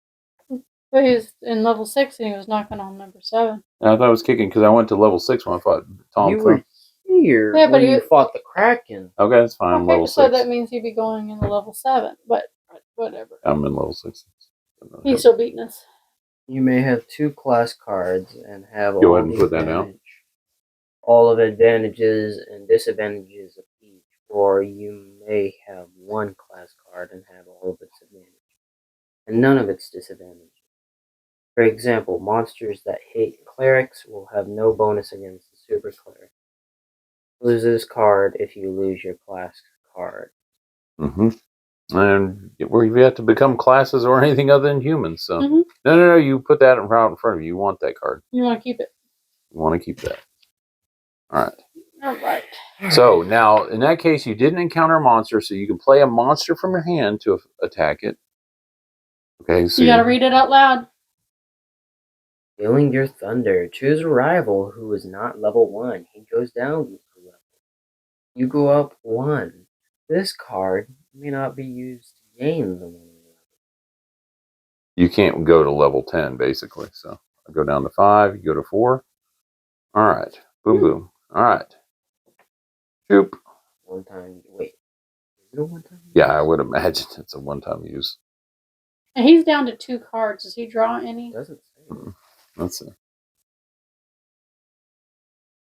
[SPEAKER 2] But he was in level 6 and he was knocking on number 7.
[SPEAKER 1] I thought I was kicking because I went to level 6 when I fought Tom
[SPEAKER 3] You
[SPEAKER 1] Thumb.
[SPEAKER 3] were here
[SPEAKER 2] Yeah, but
[SPEAKER 3] when you
[SPEAKER 2] you-
[SPEAKER 3] fought the Kraken.
[SPEAKER 1] Okay, that's fine. I'm
[SPEAKER 2] Okay,
[SPEAKER 1] level
[SPEAKER 2] so
[SPEAKER 1] 6.
[SPEAKER 2] that means you'd be going into level 7. But whatever.
[SPEAKER 1] I'm in level 6.
[SPEAKER 2] He's still beating us.
[SPEAKER 3] You may have 2 class cards and have
[SPEAKER 1] Go
[SPEAKER 3] all
[SPEAKER 1] ahead and
[SPEAKER 3] the
[SPEAKER 1] put that down.
[SPEAKER 3] all of advantages and disadvantages of each, or you may have 1 class card and have all of its advantages and none of its disadvantages. For example, monsters that hate clerics will have no bonus against the super cleric. Lose this card if you lose your class card.
[SPEAKER 1] Mm-hmm. And we have to become classes or anything other than humans. So
[SPEAKER 2] Mhm.
[SPEAKER 1] no. You put that in front of you. You want that card.
[SPEAKER 2] You want to keep it.
[SPEAKER 1] You want to keep that. All right.
[SPEAKER 2] All right.
[SPEAKER 1] So now, in that case, you didn't encounter a monster, so you can play a monster from your hand to attack it. Okay. So
[SPEAKER 2] You got to read it out loud.
[SPEAKER 3] Feeling your thunder. Choose a rival who is not level 1. He goes down a level. You go up 1. This card may not be used to gain the 1 level.
[SPEAKER 1] You can't go to level 10, basically. So I go down to 5. You go to 4. All right. Boom, boom. All right. Shoop.
[SPEAKER 3] 1 time. Wait. Is it a 1 time?
[SPEAKER 1] Yeah, I would imagine it's a one-time use.
[SPEAKER 2] And he's down to 2 cards. Does he draw any?
[SPEAKER 3] It doesn't say.
[SPEAKER 1] Let's see.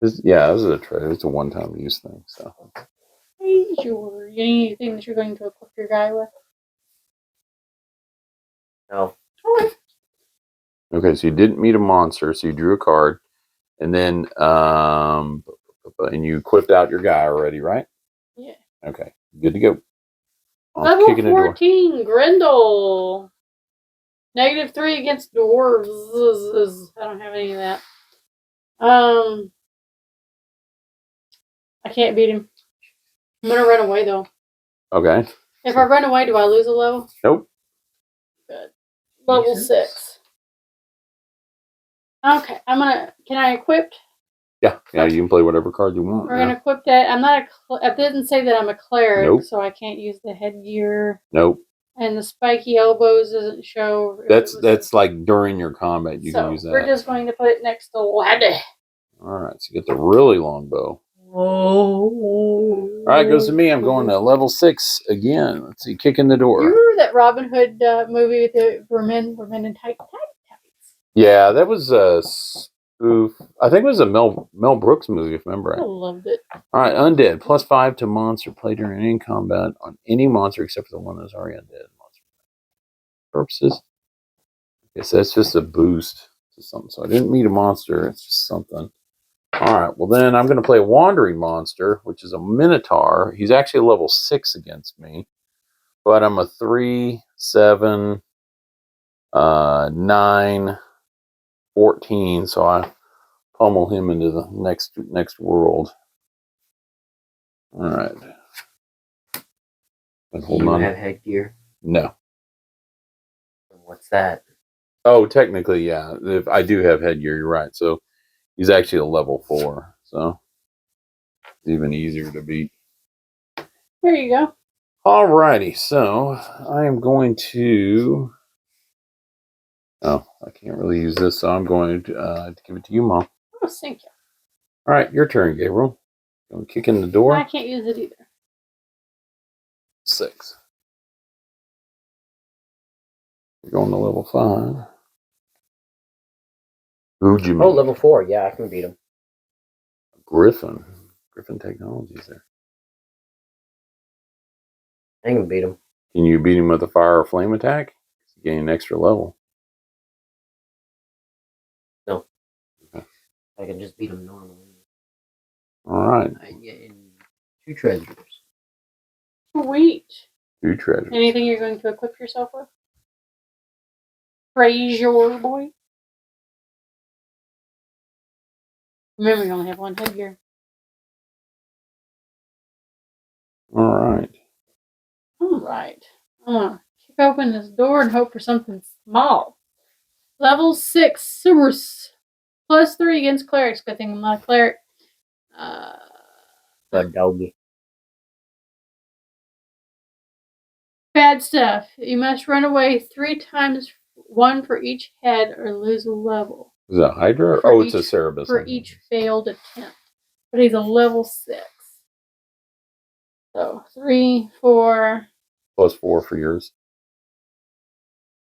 [SPEAKER 1] This is a trade. It's a one-time use thing. So
[SPEAKER 2] Hey, sure. You need anything that you're going to equip your guy with?
[SPEAKER 3] No.
[SPEAKER 1] okay, so you didn't meet a monster, so you drew a card, and then and you equipped out your guy already, right?
[SPEAKER 2] Yeah.
[SPEAKER 1] Okay, good to go. I'm
[SPEAKER 2] Level
[SPEAKER 1] kicking the door.
[SPEAKER 2] 14, Grendel. -3 against dwarves. I don't have any of that. I can't beat him. I'm gonna run away though.
[SPEAKER 1] Okay.
[SPEAKER 2] If I run away, do I lose a level?
[SPEAKER 1] Nope.
[SPEAKER 2] Good. Level
[SPEAKER 3] Yes.
[SPEAKER 2] 6. Okay, can I equip?
[SPEAKER 1] Yeah, you can play whatever card you want.
[SPEAKER 2] We're gonna equip that. I'm not it didn't say that I'm a cleric,
[SPEAKER 1] Nope.
[SPEAKER 2] so I can't use the headgear.
[SPEAKER 1] Nope.
[SPEAKER 2] And the spiky elbows doesn't show. if it was
[SPEAKER 1] That's like during your combat you
[SPEAKER 2] so
[SPEAKER 1] can use that.
[SPEAKER 2] we're just going to put it next to Laddie.
[SPEAKER 1] All right, so you get the really long bow. All right, goes to me. I'm going to level 6 again. Let's see, kick in the door.
[SPEAKER 2] You remember that Robin Hood movie with the men in tights?
[SPEAKER 1] Yeah, that was a spoof. I think it was a Mel Brooks movie, if I remember
[SPEAKER 2] I
[SPEAKER 1] right.
[SPEAKER 2] loved it.
[SPEAKER 1] All right, undead +5 to monster. Play during any combat on any monster except for the one that's already undead. Monster purposes. Okay, so that's just a boost to something. So I didn't meet a monster. It's just something. All right, well then I'm going to play a wandering monster, which is a minotaur. He's actually a level 6 against me, but I'm a 3, 7, 9, 14. So I pummel him into the next world. All right. And hold
[SPEAKER 3] You
[SPEAKER 1] on.
[SPEAKER 3] have headgear.
[SPEAKER 1] No.
[SPEAKER 3] What's that?
[SPEAKER 1] Oh, technically, yeah. If I do have headgear, you're right. So he's actually a level 4. So it's even easier to beat.
[SPEAKER 2] There you go.
[SPEAKER 1] Alrighty, so I am going to. Oh, I can't really use this, so I'm going to give it to you, Mom.
[SPEAKER 2] Oh, thank you.
[SPEAKER 1] All right, your turn, Gabriel. I'm kicking the
[SPEAKER 2] I
[SPEAKER 1] door.
[SPEAKER 2] can't use it either.
[SPEAKER 1] 6. We're going to level 5. Who'd you
[SPEAKER 3] Oh,
[SPEAKER 1] meet?
[SPEAKER 3] level 4. Yeah, I can beat him.
[SPEAKER 1] Griffin. Griffin Technologies there.
[SPEAKER 3] I can beat him.
[SPEAKER 1] Can you beat him with a fire or flame attack? Gain an extra level.
[SPEAKER 3] No.
[SPEAKER 1] Okay.
[SPEAKER 3] I can just beat him normally.
[SPEAKER 1] All right.
[SPEAKER 3] I get 2 treasures.
[SPEAKER 2] Sweet.
[SPEAKER 1] 2 treasures.
[SPEAKER 2] Anything you're going to equip yourself with? Praise your boy. Remember, you only have 1 headgear.
[SPEAKER 1] All right.
[SPEAKER 2] All right. I'm going to kick open this door and hope for something small. Level 6, Cerberus. +3 against clerics. Good thing I'm not a cleric.
[SPEAKER 3] Good doggy.
[SPEAKER 2] Bad stuff. You must run away 3 times, 1 for each head, or lose a level.
[SPEAKER 1] Is that Hydra?
[SPEAKER 2] For
[SPEAKER 1] Oh, it's a
[SPEAKER 2] each-
[SPEAKER 1] Cerebus.
[SPEAKER 2] For each failed attempt. But he's a level 6. So 3, 4.
[SPEAKER 1] +4 for yours.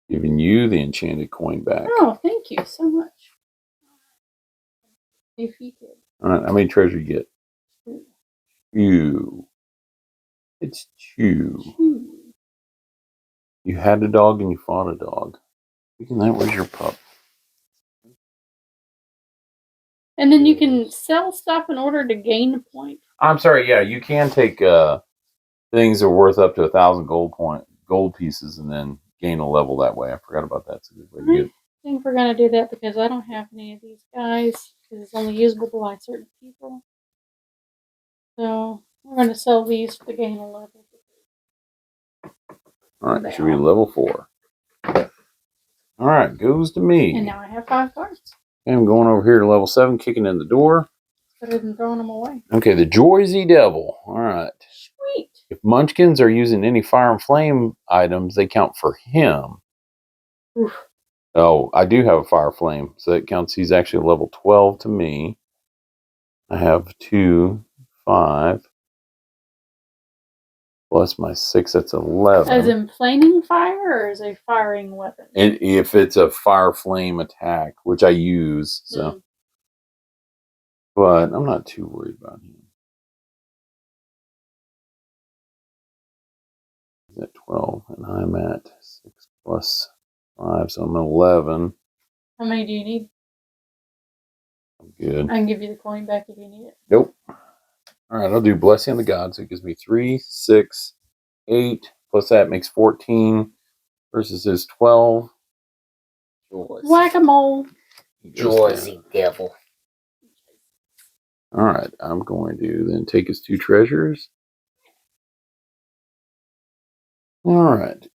[SPEAKER 1] Giving you the enchanted coin back.
[SPEAKER 2] Oh, thank you so much. Defeated.
[SPEAKER 1] All right. How many treasure you get?
[SPEAKER 2] 2.
[SPEAKER 1] 2. It's 2.
[SPEAKER 2] 2.
[SPEAKER 1] You had a dog and you fought a dog. Speaking of that, where's your pup?
[SPEAKER 2] And then you can sell stuff in order to gain a point.
[SPEAKER 1] I'm sorry. Yeah, you can take things that are worth up to 1,000 gold pieces and then gain a level that way. I forgot about that. It's a good way to get.
[SPEAKER 2] I think we're going to do that because I don't have any of these guys. Because it's only usable by certain people. So we're going to sell these to gain a level.
[SPEAKER 1] All right, should be level 4. All right, goes to me.
[SPEAKER 2] And now I have 5 cards.
[SPEAKER 1] I'm going over here to level 7, kicking in the door.
[SPEAKER 2] Better than throwing them away.
[SPEAKER 1] Okay, the Joyzy Devil. All right.
[SPEAKER 2] Sweet.
[SPEAKER 1] If Munchkins are using any fire and flame items, they count for him.
[SPEAKER 2] Oof.
[SPEAKER 1] Oh, I do have a fire flame, so that counts. He's actually level 12 to me. I have 2, 5. Plus my 6, that's 11.
[SPEAKER 2] As in flaming fire or as a firing weapon?
[SPEAKER 1] And if it's a fire flame attack, which I use, so. But I'm not too worried about him. He's at 12, and I'm at 6 plus 5, so I'm at 11.
[SPEAKER 2] How many do you need?
[SPEAKER 1] I'm good.
[SPEAKER 2] I can give you the coin back if you need it.
[SPEAKER 1] Nope. All right, I'll do Blessing of the Gods. So it gives me 3, 6, 8. Plus that makes 14 versus his 12.
[SPEAKER 2] Whack-a-mole.
[SPEAKER 3] Joyzy devil.
[SPEAKER 1] All right, I'm going to then take his 2 treasures. All right,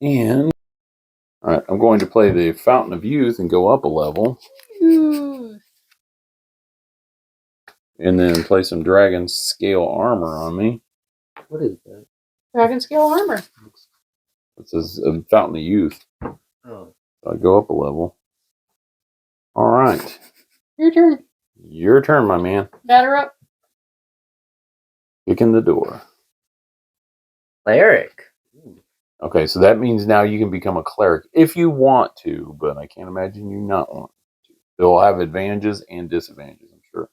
[SPEAKER 1] I'm going to play the Fountain of Youth and go up a level.
[SPEAKER 2] Ooh.
[SPEAKER 1] And then play some Dragon Scale Armor on me.
[SPEAKER 3] What is that?
[SPEAKER 2] Dragon scale armor.
[SPEAKER 1] It says Fountain of Youth.
[SPEAKER 3] Oh.
[SPEAKER 1] So I go up a level. All right.
[SPEAKER 2] Your turn.
[SPEAKER 1] Your turn, my man.
[SPEAKER 2] Batter up.
[SPEAKER 1] Kick in the door.
[SPEAKER 3] Cleric.
[SPEAKER 1] Okay, so that means now you can become a cleric if you want to, but I can't imagine you not want to. They'll have advantages and disadvantages, I'm sure.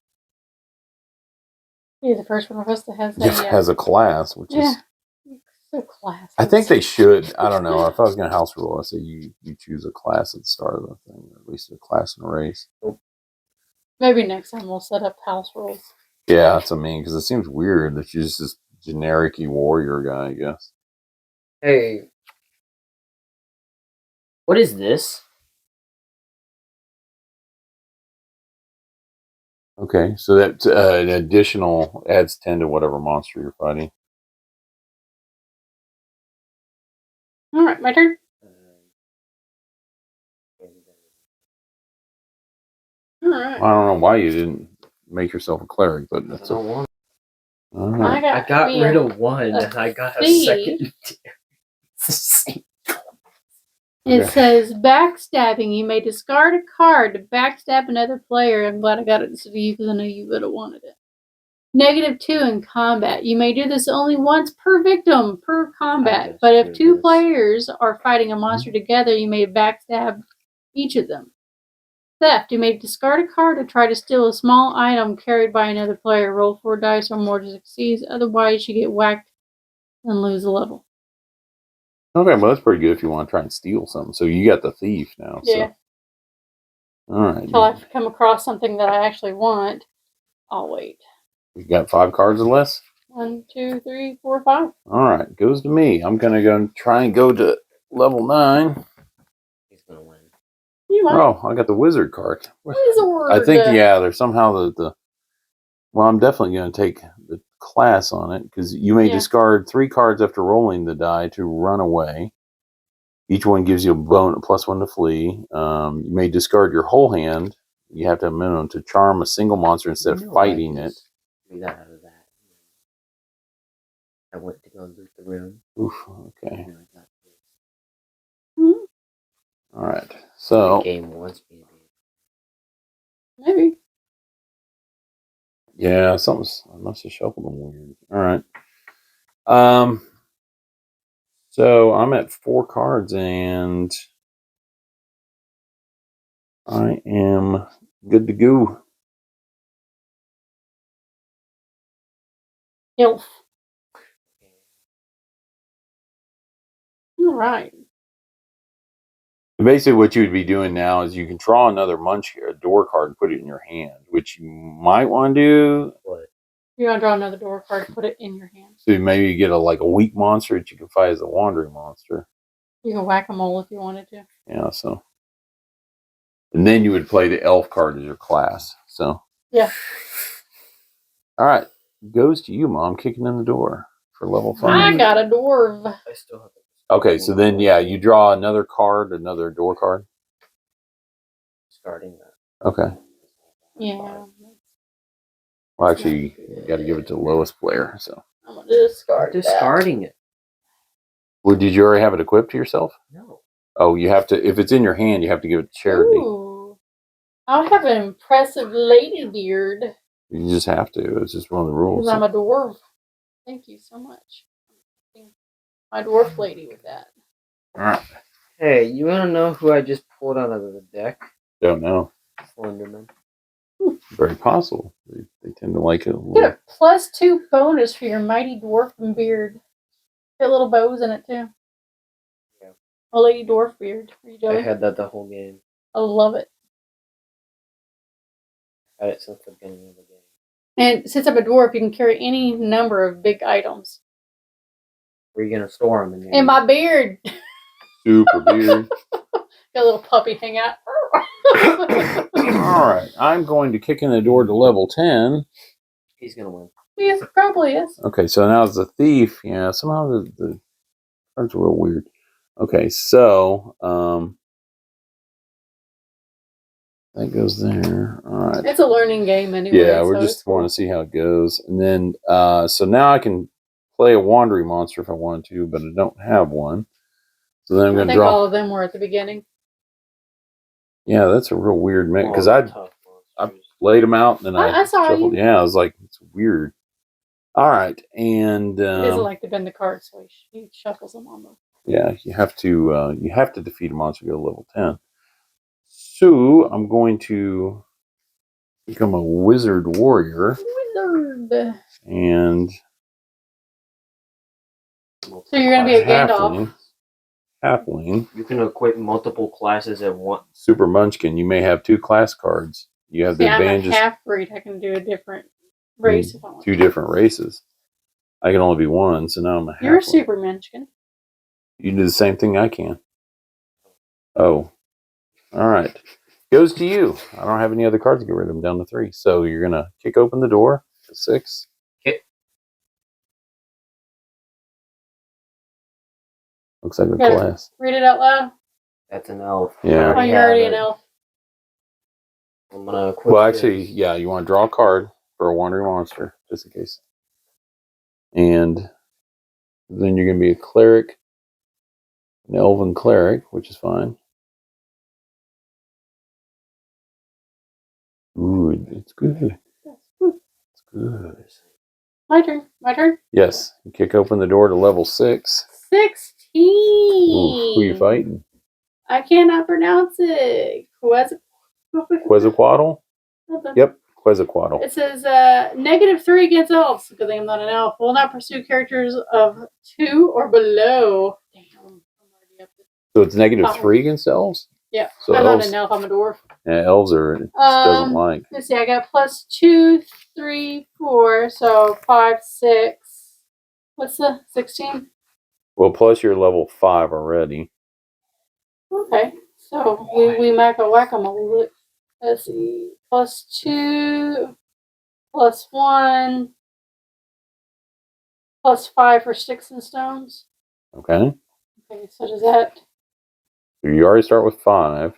[SPEAKER 2] You're the first one of us that has that
[SPEAKER 1] Yeah,
[SPEAKER 2] yet.
[SPEAKER 1] has a class, which is.
[SPEAKER 2] So classy.
[SPEAKER 1] I think they should. I don't know. If I was going to house rule, I'd say you choose a class at the start of the thing, or at least a class and a race.
[SPEAKER 2] Maybe next time we'll set up house rules.
[SPEAKER 1] Yeah, that's what I mean, because it seems weird that you're just this generic-y warrior guy, I guess.
[SPEAKER 3] Hey. What is this?
[SPEAKER 1] Okay, so that's an additional adds 10 to whatever monster you're fighting.
[SPEAKER 2] All right, my turn. All right.
[SPEAKER 1] I don't know why you didn't make yourself a cleric, but that's
[SPEAKER 3] I don't want.
[SPEAKER 1] all right.
[SPEAKER 3] I got rid of one, and I got a second.
[SPEAKER 2] It
[SPEAKER 1] Okay.
[SPEAKER 2] says backstabbing. You may discard a card to backstab another player. I'm glad I got it to you because I know you would have wanted it. -2 in combat. You may do this only once per victim per combat,
[SPEAKER 3] just
[SPEAKER 2] but if
[SPEAKER 3] do
[SPEAKER 2] 2
[SPEAKER 3] this.
[SPEAKER 2] players are fighting a monster together, you may backstab each of them. Theft. You may discard a card to try to steal a small item carried by another player. Roll 4 dice or more to succeed. Otherwise, you get whacked and lose a level.
[SPEAKER 1] Okay, well that's pretty good if you want to try and steal something. So you got the thief now.
[SPEAKER 2] Yeah.
[SPEAKER 1] So. All right.
[SPEAKER 2] Until I come across something that I actually want, I'll wait.
[SPEAKER 1] You got 5 cards or less?
[SPEAKER 2] 1, 2, 3, 4, 5.
[SPEAKER 1] All right, goes to me. I'm gonna go try and go to level 9.
[SPEAKER 3] He's gonna win.
[SPEAKER 2] You might.
[SPEAKER 1] Oh, I got the wizard card.
[SPEAKER 2] Wizard.
[SPEAKER 1] I think there's somehow the. Well, I'm definitely going to take the class on it because you may discard 3 cards after rolling the die to run away. Each one gives you a +1 to flee. You may discard your whole hand. You have to have a minimum to charm a single monster instead of fighting it.
[SPEAKER 3] We got out of that. I went to go loot the room.
[SPEAKER 1] Oof. Okay.
[SPEAKER 3] And I got this.
[SPEAKER 2] Hmm?
[SPEAKER 1] All right. So.
[SPEAKER 3] The game wants me to be.
[SPEAKER 2] Maybe.
[SPEAKER 1] Yeah, I must have shuffled them weird. All right. So I'm at 4 cards and I am good to go.
[SPEAKER 2] Elf. All right.
[SPEAKER 1] Basically, what you would be doing now is you can draw another a door card, and put it in your hand, which you might want to do.
[SPEAKER 3] What?
[SPEAKER 2] You're gonna draw another door card, put it in your hand.
[SPEAKER 1] So maybe you get a weak monster that you can fight as a wandering monster.
[SPEAKER 2] You can whack-a-mole if you wanted to.
[SPEAKER 1] Yeah. So, and then you would play the elf card as your class. So.
[SPEAKER 2] Yeah.
[SPEAKER 1] All right, goes to you, Mom. Kicking in the door for level 5.
[SPEAKER 2] I got a dwarf.
[SPEAKER 3] I still have to.
[SPEAKER 1] Okay, so then you draw another card, another door card.
[SPEAKER 3] Discarding that.
[SPEAKER 1] Okay.
[SPEAKER 2] Yeah.
[SPEAKER 1] Well, actually, you got to give it to the lowest player. So.
[SPEAKER 2] I'm gonna discard
[SPEAKER 3] Discarding it.
[SPEAKER 1] Well, did you already have it equipped to yourself?
[SPEAKER 3] No.
[SPEAKER 1] Oh, you have to. If it's in your hand, you have to give it to charity.
[SPEAKER 2] Ooh. I have an impressive lady beard.
[SPEAKER 1] You just have to. It's just one of the rules.
[SPEAKER 2] Because I'm a dwarf. Thank you so much. My dwarf lady with that.
[SPEAKER 1] All right.
[SPEAKER 3] Hey, you want to know who I just pulled out of the deck?
[SPEAKER 1] Don't know.
[SPEAKER 3] Slenderman.
[SPEAKER 1] Very possible. They tend to like it a
[SPEAKER 2] Get
[SPEAKER 1] little.
[SPEAKER 2] a +2 bonus for your mighty dwarf and beard. Get little bows in it too.
[SPEAKER 3] Yeah.
[SPEAKER 2] A lady dwarf beard. Are you
[SPEAKER 3] I
[SPEAKER 2] jealous?
[SPEAKER 3] had that the whole game.
[SPEAKER 2] I love it.
[SPEAKER 3] I had it since the beginning of the game.
[SPEAKER 2] And since I'm a dwarf, you can carry any number of big items.
[SPEAKER 3] Where are you gonna store them?
[SPEAKER 2] In my beard.
[SPEAKER 1] Super beard.
[SPEAKER 2] Got a little puppy hang out.
[SPEAKER 1] All right. I'm going to kick in the door to level 10.
[SPEAKER 3] He's gonna win.
[SPEAKER 2] Yes, probably is.
[SPEAKER 1] Okay, so now as the thief, yeah, somehow the cards are real weird. Okay, so that goes there. All right.
[SPEAKER 2] It's a learning game anyway.
[SPEAKER 1] Yeah, we're
[SPEAKER 2] so
[SPEAKER 1] just
[SPEAKER 2] it's cool.
[SPEAKER 1] want to see how it goes. And then, so now I can play a wandering monster if I want to, but I don't have one. So then I'm
[SPEAKER 2] I
[SPEAKER 1] going to
[SPEAKER 2] think
[SPEAKER 1] draw.
[SPEAKER 2] all of them were at the beginning.
[SPEAKER 1] Yeah, that's a real weird mix. Because
[SPEAKER 3] All
[SPEAKER 1] I
[SPEAKER 3] the tough monsters.
[SPEAKER 1] laid them out and then
[SPEAKER 2] I saw
[SPEAKER 1] shuffled.
[SPEAKER 2] you.
[SPEAKER 1] Yeah, I was like, it's weird. All right. And
[SPEAKER 2] He doesn't like to bend the cards, so he shuffles them on them.
[SPEAKER 1] yeah, you have to defeat a monster to go to level 10. So I'm going to become a wizard warrior.
[SPEAKER 2] Wizard.
[SPEAKER 1] And
[SPEAKER 2] So you're going to be a Gandalf.
[SPEAKER 1] halfling.
[SPEAKER 3] You can equip multiple classes at once.
[SPEAKER 1] Super Munchkin. You may have 2 class cards. You have
[SPEAKER 2] See,
[SPEAKER 1] the
[SPEAKER 2] I'm a
[SPEAKER 1] advantages.
[SPEAKER 2] half-breed. I can do a different race if I want.
[SPEAKER 1] 2 different races. I can only be one, so now I'm a halfling.
[SPEAKER 2] You're a super Munchkin.
[SPEAKER 1] You do the same thing I can. Oh. All right. Goes to you. I don't have any other cards to get rid of them down to 3. So you're going to kick open the door to 6.
[SPEAKER 3] Okay.
[SPEAKER 1] Looks like a
[SPEAKER 2] Gotta
[SPEAKER 1] class.
[SPEAKER 2] Read it out loud.
[SPEAKER 3] That's an elf.
[SPEAKER 1] Yeah.
[SPEAKER 2] Oh, you're already an elf.
[SPEAKER 3] I'm gonna equip
[SPEAKER 1] Well, actually,
[SPEAKER 3] this.
[SPEAKER 1] yeah, you want to draw a card for a wandering monster, just in case. And then you're going to be a cleric, an elven cleric, which is fine. Ooh, it's good. It's good.
[SPEAKER 2] My turn. My turn.
[SPEAKER 1] Yes. You kick open the door to level 6.
[SPEAKER 2] 16.
[SPEAKER 1] Ooh, who are you fighting?
[SPEAKER 2] I cannot pronounce it.
[SPEAKER 1] Quetzalcoatl? Yep, Quetzalcoatl.
[SPEAKER 2] It says -3 against elves. Good thing I'm not an elf. Will not pursue characters of 2 or below. Damn. I'm already up to
[SPEAKER 1] So it's -3
[SPEAKER 2] 5.
[SPEAKER 1] against elves?
[SPEAKER 2] Yeah.
[SPEAKER 1] So
[SPEAKER 2] I'm
[SPEAKER 1] elves,
[SPEAKER 2] not an elf. I'm a dwarf.
[SPEAKER 1] yeah, elves are just doesn't like.
[SPEAKER 2] Let's see. I got +2, 3, 4. So 5, 6. What's the 16?
[SPEAKER 1] Well, plus you're level 5 already.
[SPEAKER 2] Okay. So we make a whack-a-mole. Let's see. +2, +1, +5 for sticks and stones.
[SPEAKER 1] Okay.
[SPEAKER 2] Okay, so does that
[SPEAKER 1] So you already start with 5.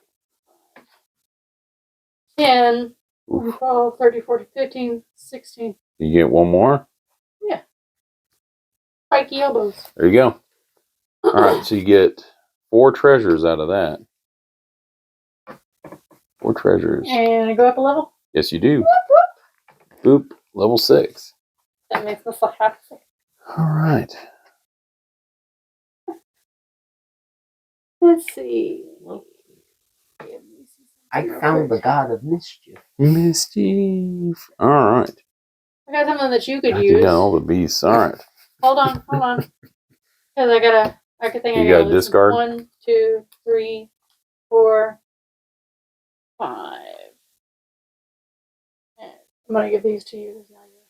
[SPEAKER 2] 10,
[SPEAKER 1] Oof.
[SPEAKER 2] 12, 13, 14, 15, 16.
[SPEAKER 1] You get one more.
[SPEAKER 2] Yeah. Spiky elbows.
[SPEAKER 1] There you go. All right, so you get 4 treasures out of that. 4 treasures.
[SPEAKER 2] And I go up a level.
[SPEAKER 1] Yes, you do.
[SPEAKER 2] Whoop, whoop.
[SPEAKER 1] Boop. Level 6.
[SPEAKER 2] That makes me so happy.
[SPEAKER 1] All right.
[SPEAKER 2] Let's see.
[SPEAKER 3] I found the god of mischief.
[SPEAKER 1] Mischief. All right.
[SPEAKER 2] I got something that you could
[SPEAKER 1] God, you
[SPEAKER 2] use.
[SPEAKER 1] got all the beasts. All right.
[SPEAKER 2] Hold on. Because I could think
[SPEAKER 1] You
[SPEAKER 2] I
[SPEAKER 1] got
[SPEAKER 2] got
[SPEAKER 1] a discard?
[SPEAKER 2] 1, 2, 3, 4, 5. And I'm gonna give these to you. Now you're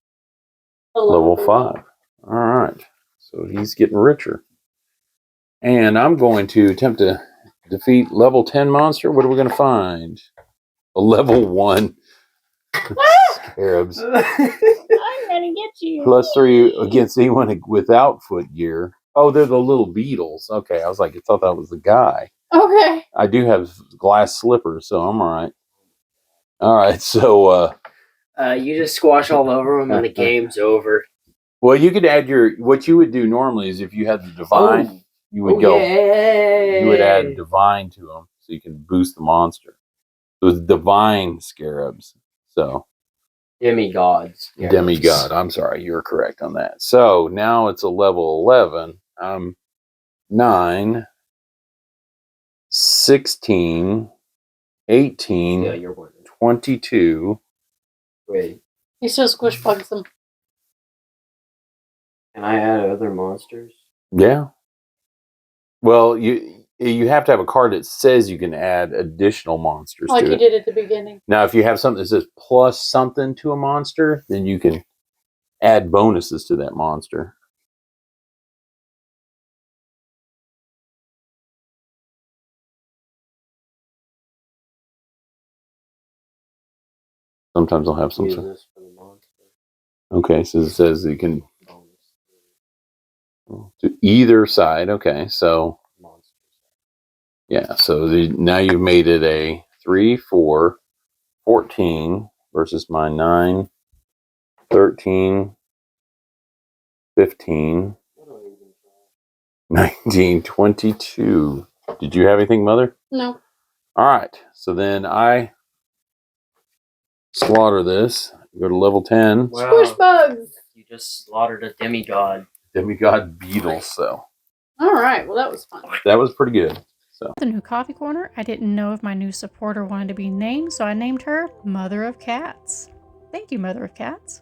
[SPEAKER 2] a
[SPEAKER 1] Level
[SPEAKER 2] bigger.
[SPEAKER 1] 5. All right. So he's getting richer. And I'm going to attempt to defeat level 10 monster. What are we going to find? A level 1 scarabs.
[SPEAKER 2] I'm gonna get you.
[SPEAKER 1] +3 against anyone without footgear. Oh, they're the little beetles. Okay, I was like, I thought that was the guy.
[SPEAKER 2] Okay.
[SPEAKER 1] I do have glass slippers, so I'm all right. All right, so
[SPEAKER 3] You just squash all over him and the game's over.
[SPEAKER 1] well, you could add what you would do normally is if you had the divine, you would you would add divine to them so you can boost the monster. It was divine scarabs. So
[SPEAKER 3] Demigods.
[SPEAKER 1] demigod. I'm sorry, you're correct on that. So now it's a level 11. 9, 16, 18,
[SPEAKER 3] Yeah, you're winning.
[SPEAKER 1] 22.
[SPEAKER 3] Wait,
[SPEAKER 2] He still squish bugs them.
[SPEAKER 3] can I add other monsters?
[SPEAKER 1] Yeah. Well, you have to have a card that says you can add additional monsters
[SPEAKER 2] Like
[SPEAKER 1] to
[SPEAKER 2] you
[SPEAKER 1] it.
[SPEAKER 2] did at the beginning.
[SPEAKER 1] Now, if you have something that says plus something to a monster, then you can add bonuses to that monster. Sometimes I'll have some.
[SPEAKER 3] Use this for the monster.
[SPEAKER 1] Okay, so it says you can
[SPEAKER 3] Bonus.
[SPEAKER 1] to either side. Okay, so
[SPEAKER 3] Monsters.
[SPEAKER 1] yeah, so now you've made it a 3, 4, 14 versus my 9, 13, 15, 19, 22. Did you have anything, Mother?
[SPEAKER 2] No.
[SPEAKER 1] All right, so then I slaughter this. Go to level 10.
[SPEAKER 3] Wow.
[SPEAKER 2] Squish bugs.
[SPEAKER 3] You just slaughtered a demigod.
[SPEAKER 1] Demigod beetle. So
[SPEAKER 2] All right. Well, that was fun.
[SPEAKER 1] that was pretty good. So
[SPEAKER 4] The new coffee corner, I didn't know if my new supporter wanted to be named, so I named her Mother of Cats. Thank you, Mother of Cats.